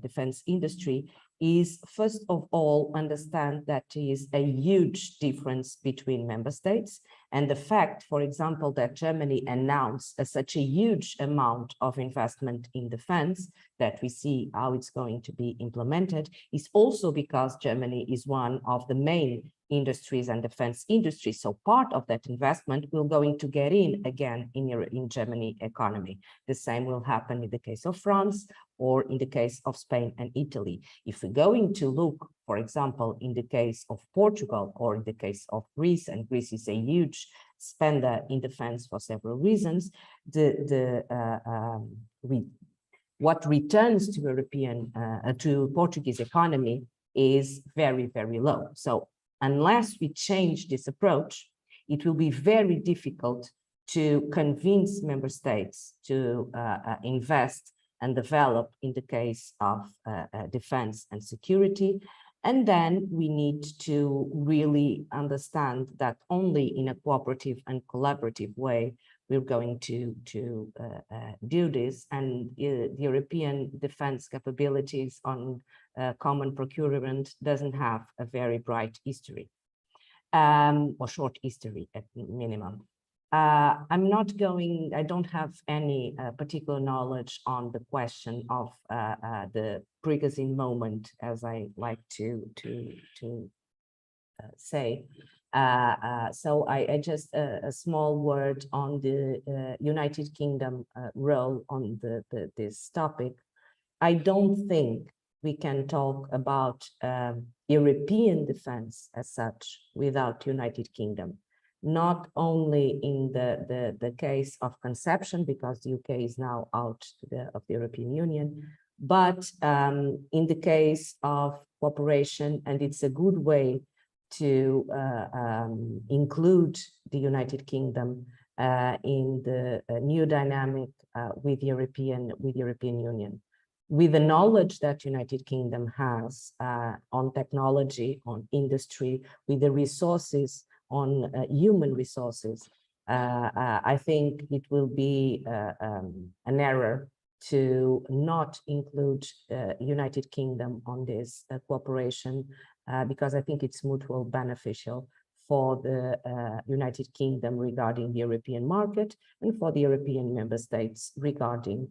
defense industry, is first of all understand that there is a huge difference between member states. And the fact, for example, that Germany announced such a huge amount of investment in defense, that we see how it's going to be implemented, is also because Germany is one of the main industries and defense industry. So part of that investment will going to get in again in Germany economy. The same will happen in the case of France or in the case of Spain and Italy. If we're going to look, for example, in the case of Portugal or in the case of Greece, and Greece is a huge spender in defense for several reasons, what returns to to Portuguese economy is very, very low. So unless we change this approach, it will be very difficult to convince member states to invest and develop in the case of defense and security. And then we need to really understand that only in a cooperative and collaborative way we're going to do this. And the European defense capabilities on common procurement doesn't have a very bright history, or short history at minimum. I don't have any particular knowledge on the question of the Prigozhin moment, as I like to say. So I just a small word on the United Kingdom role on this topic. I don't think we can talk about European defense as such without United Kingdom. Not only in the case of conception, because the UK is now out of the European Union, but in the case of cooperation, and it's a good way to include the United Kingdom in the new dynamic with European Union. With the knowledge that United Kingdom has on technology, on industry, with the resources on human resources, I think it will be an error to not include United Kingdom on this cooperation, because I think it's mutual beneficial for the United Kingdom regarding the European market and for the European member states regarding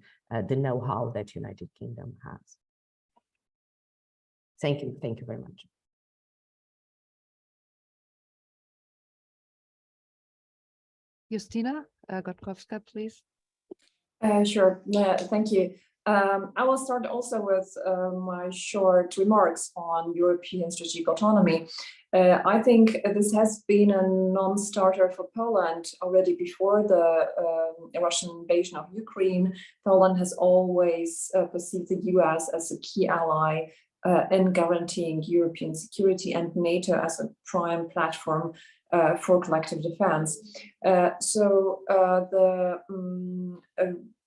the know-how that United Kingdom has. Thank you very much.
Justyna Gotkowska, please.
Sure, thank you. I will start also with my short remarks on European strategic autonomy. I think this has been a non-starter for Poland already before the Russian invasion of Ukraine. Poland has always perceived the US as a key ally in guaranteeing European security and NATO as a prime platform for collective defense. So the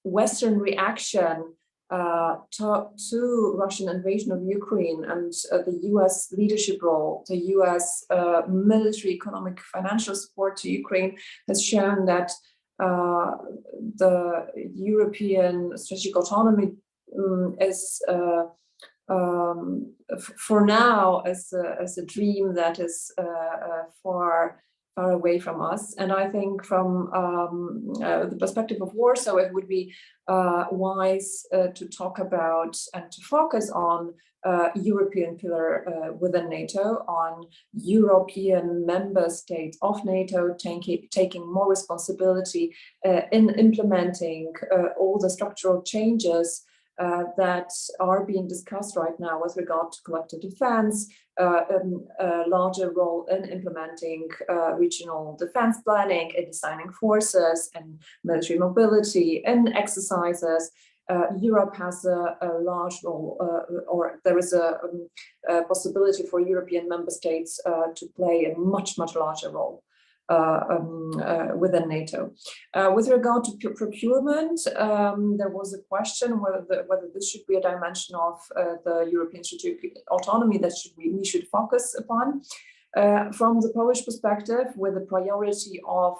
Western reaction to Russian invasion of Ukraine and the US leadership role, the US military, economic, financial support to Ukraine has shown that the European strategic autonomy is for now as a dream that is far away from us. And I think from the perspective of Warsaw, it would be wise to talk about and to focus on European pillar within NATO, on European member states of NATO taking more responsibility in implementing all the structural changes that are being discussed right now with regard to collective defense, a larger role in implementing regional defense planning, in designing forces and military mobility and exercises. Europe has a large role, or there is a possibility for European member states to play a much larger role within NATO. With regard to procurement, there was a question whether this should be a dimension of the European strategic autonomy that we should focus upon. From the Polish perspective, with the priority of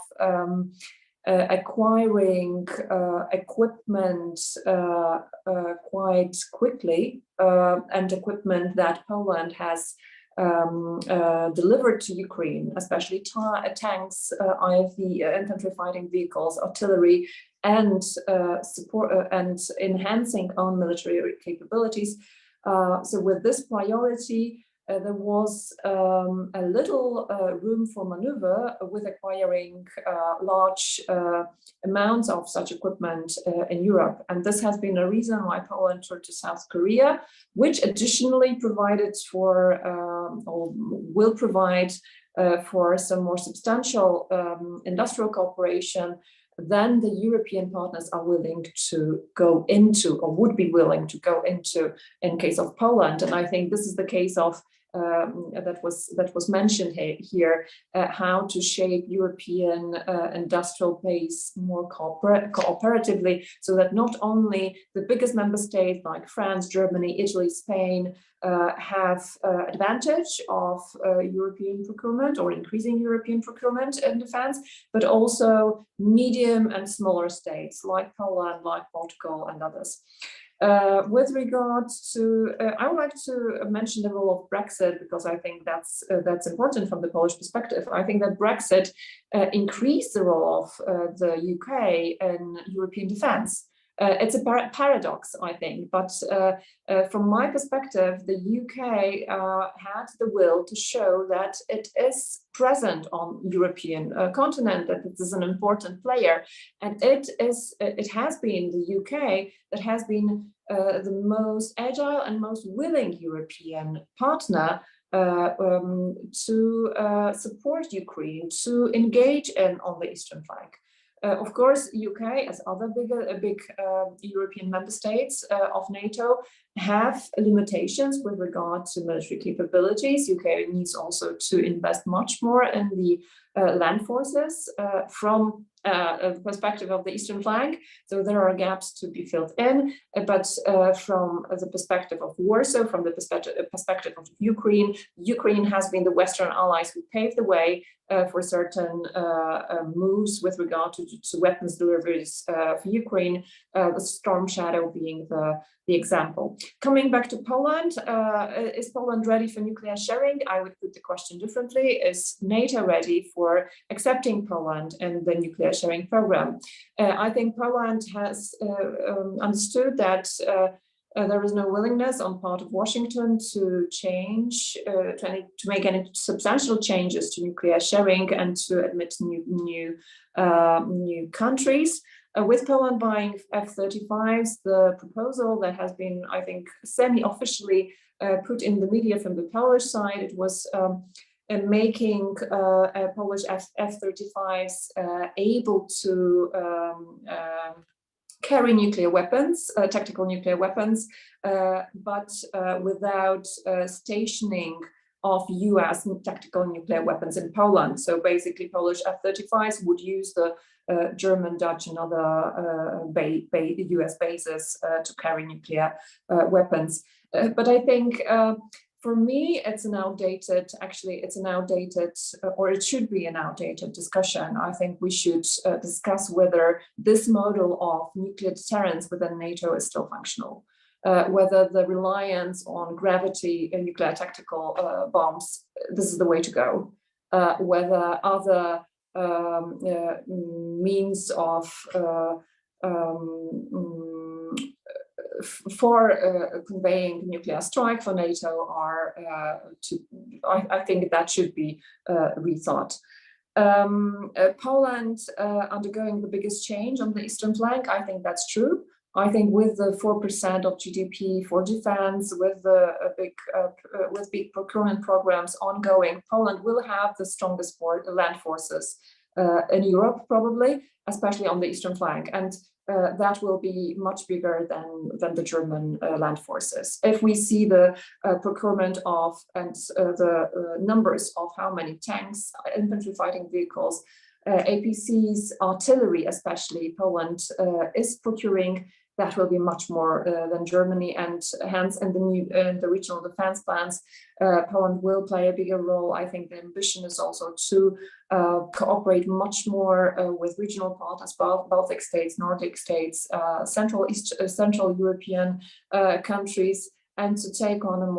acquiring equipment quite quickly, and equipment that Poland has delivered to Ukraine, especially tanks, IFV, infantry fighting vehicles, artillery, and support and enhancing own military capabilities. So with this priority, there was a little room for maneuver with acquiring large amounts of such equipment in Europe. And this has been a reason why Poland turned to South Korea, which additionally provided for, or will provide for some more substantial industrial cooperation than the European partners are willing to go into, or would be willing to go into, in case of Poland. And I think this is the case of that was mentioned here, how to shape European industrial base more cooperatively, so that not only the biggest member states like France, Germany, Italy, Spain have advantage of European procurement or increasing European procurement in defense, but also medium and smaller states like Poland, like Portugal, and others. With regards to, I would like to mention the role of Brexit, because I think that's important from the Polish perspective. I think that Brexit increased the role of the UK in European defense. It's a paradox, I think, but from my perspective, the UK had the will to show that it is present on European continent, that it is an important player, and it has been the UK that has been the most agile and most willing European partner to support Ukraine, to engage on the eastern flank. Of course, UK, as other big European member states of NATO, have limitations with regard to military capabilities. UK needs also to invest much more in the land forces from the perspective of the eastern flank. So there are gaps to be filled in, but from the perspective of Warsaw, from the perspective of Ukraine, Ukraine has been the Western allies who paved the way for certain moves with regard to weapons deliveries for Ukraine, the Storm Shadow being the example. Coming back to Poland, is Poland ready for nuclear sharing? I would put the question differently. Is NATO ready for accepting Poland in the nuclear sharing program? I think Poland has understood that there is no willingness on part of Washington to change, to make any substantial changes to nuclear sharing and to admit new countries. With Poland buying F-35s, the proposal that has been, I think, semi-officially put in the media from the Polish side, it was making Polish F-35s able to carry nuclear weapons, tactical nuclear weapons, but without stationing of US tactical nuclear weapons in Poland. So basically Polish F-35s would use the German, Dutch, and other US bases to carry nuclear weapons. But I think for me, it's an outdated, or it should be an outdated discussion. I think we should discuss whether this model of nuclear deterrence within NATO is still functional. Whether the reliance on gravity and nuclear tactical bombs, this is the way to go. Whether other means of for conveying nuclear strike for NATO are I think that should be rethought. Poland undergoing the biggest change on the eastern flank, I think that's true. I think with the 4% of GDP for defense, with the big procurement programs ongoing, Poland will have the strongest land forces in Europe, probably, especially on the eastern flank, and that will be much bigger than the German land forces. If we see the procurement of and the numbers of how many tanks, infantry fighting vehicles, APCs, artillery, especially Poland is procuring, that will be much more than Germany, and hence in the regional defense plans, Poland will play a bigger role. I think the ambition is also to cooperate much more with regional partners, Baltic states, Nordic states, Central European countries, and to take on a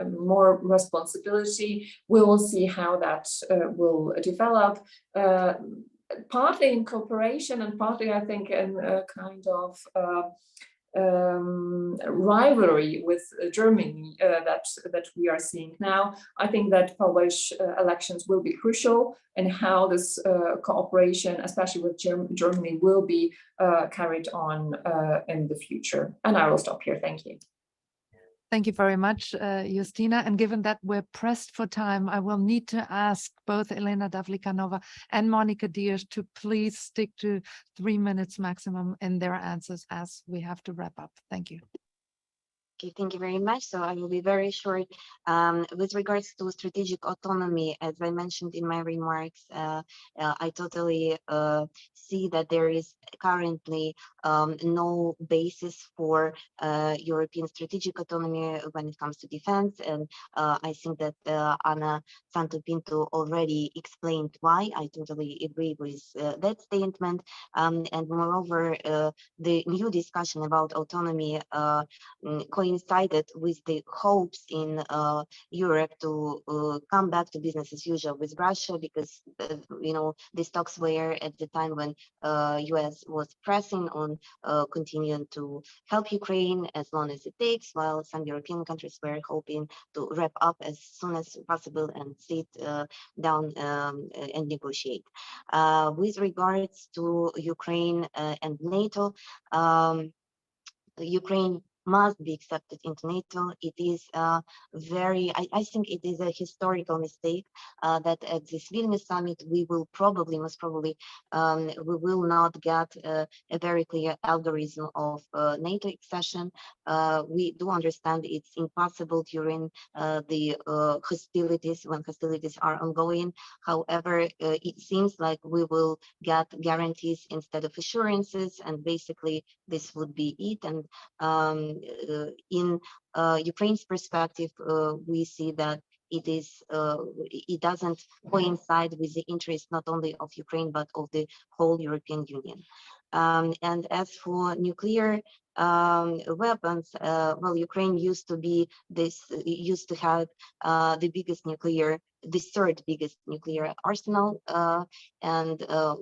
more responsibility. We will see how that will develop. Partly in cooperation and partly, I think, in a kind of rivalry with Germany that we are seeing now. I think that Polish elections will be crucial in how this cooperation, especially with Germany, will be carried on in the future. And I will stop here. Thank you.
Thank you very much, Justina. And given that we're pressed for time, I will need to ask both Elena Davlikanova and Monica Diaz to please stick to 3 minutes maximum in their answers, as we have to wrap up. Thank you.
Okay, thank you very much. So I will be very short. With regards to strategic autonomy, as I mentioned in my remarks, I totally see that there is currently no basis for European strategic autonomy when it comes to defense. And I think that Anna Santo Pinto already explained why. I totally agree with that statement. And moreover, the new discussion about autonomy coincided with the hopes in Europe to come back to business as usual with Russia, because these talks were at the time when US was pressing on continuing to help Ukraine as long as it takes, while some European countries were hoping to wrap up as soon as possible and sit down and negotiate. With regards to Ukraine and NATO, Ukraine must be accepted into NATO. It is I think it is a historical mistake that at this Vilnius summit, we will probably, most probably, we will not get a very clear algorithm of NATO accession. We do understand it's impossible during the hostilities, when hostilities are ongoing. However, it seems like we will get guarantees instead of assurances, and basically this would be it. And in Ukraine's perspective, we see that it doesn't coincide with the interest not only of Ukraine but of the whole European Union. And as for nuclear weapons, well, Ukraine used to have the third biggest nuclear arsenal, and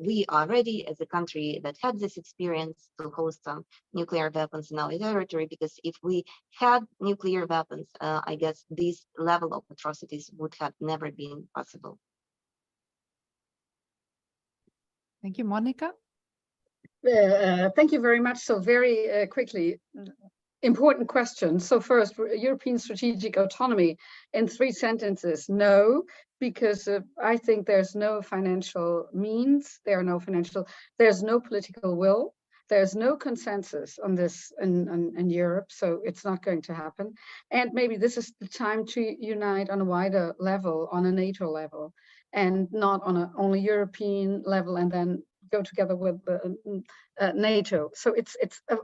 we are ready as a country that had this experience to host some nuclear weapons in our territory, because if we had nuclear weapons, I guess this level of atrocities would have never been possible.
Thank you, Monica.
Thank you very much. So very quickly, important question. So first, European strategic autonomy in 3 sentences. No, because I think there's no financial means. There's no political will. There's no consensus on this in Europe, so it's not going to happen. And maybe this is the time to unite on a wider level, on a NATO level, and not on a only European level, and then go together with NATO. So it's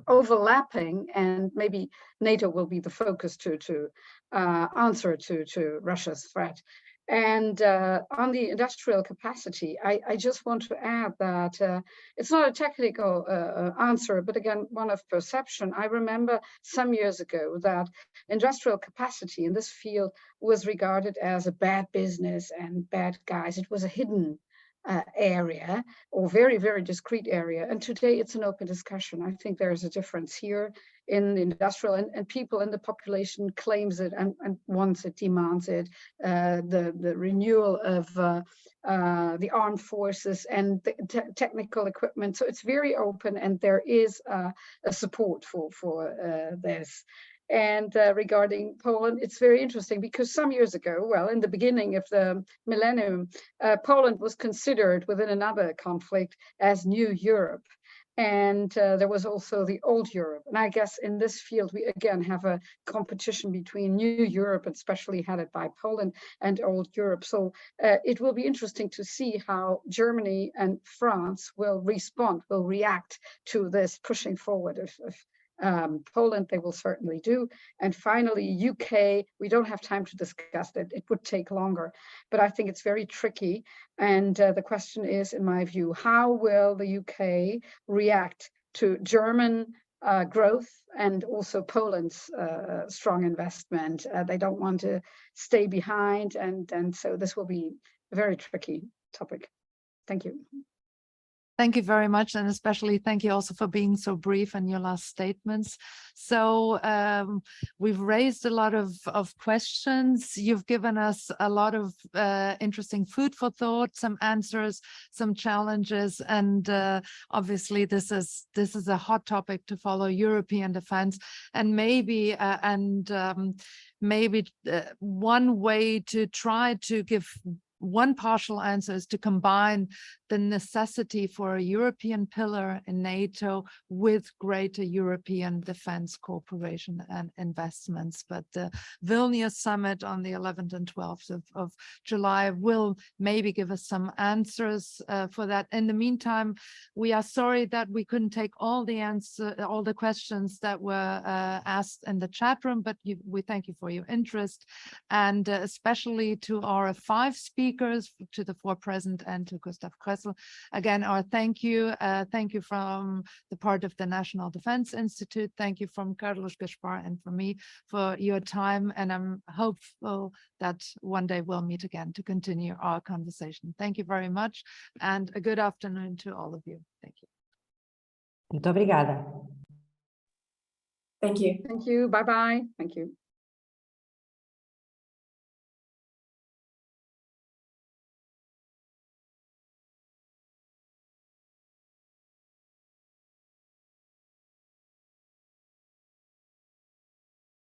overlapping, and maybe NATO will be the focus to answer to Russia's threat. And on the industrial capacity, I just want to add that it's not a technical answer, but again, one of perception. I remember some years ago that industrial capacity in this field was regarded as a bad business and bad guys. It was a hidden area, or very, very discrete area. And today it's an open discussion. I think there is a difference here in the industrial, and people in the population claims it and wants it, demands it, the renewal of the armed forces and the technical equipment. So it's very open, and there is a support for this. And regarding Poland, it's very interesting because some years ago, well, in the beginning of the millennium, Poland was considered within another conflict as New Europe. And there was also the old Europe. And I guess in this field, we again have a competition between New Europe, especially headed by Poland, and old Europe. So it will be interesting to see how Germany and France will respond, will react to this pushing forward of Poland. They will certainly do. And finally, UK, we don't have time to discuss that. It would take longer, but I think it's very tricky. And the question is, in my view, how will the UK react to German growth and also Poland's strong investment? They don't want to stay behind. And so this will be a very tricky topic. Thank you.
Thank you very much, and especially thank you also for being so brief in your last statements. So we've raised a lot of questions. You've given us a lot of interesting food for thought, some answers, some challenges, and obviously this is a hot topic to follow, European defense, and maybe one way to try to give one partial answer is to combine the necessity for a European pillar in NATO with greater European defense cooperation and investments. But the Vilnius summit on the 11th and 12th of July will maybe give us some answers for that. In the meantime, we are sorry that we couldn't take all the questions that were asked in the chat room, but we thank you for your interest, and especially to our 5 speakers, to the 4 present and to Gustav Kressel. Again, our thank you. Thank you from the part of the National Defense Institute. Thank you from Carlos Gaspar and from me for your time. And I'm hopeful that one day we'll meet again to continue our conversation. Thank you very much. And a good afternoon to all of you. Thank you.
Muito obrigada.
Thank you.
Thank you. Bye-bye. Thank you.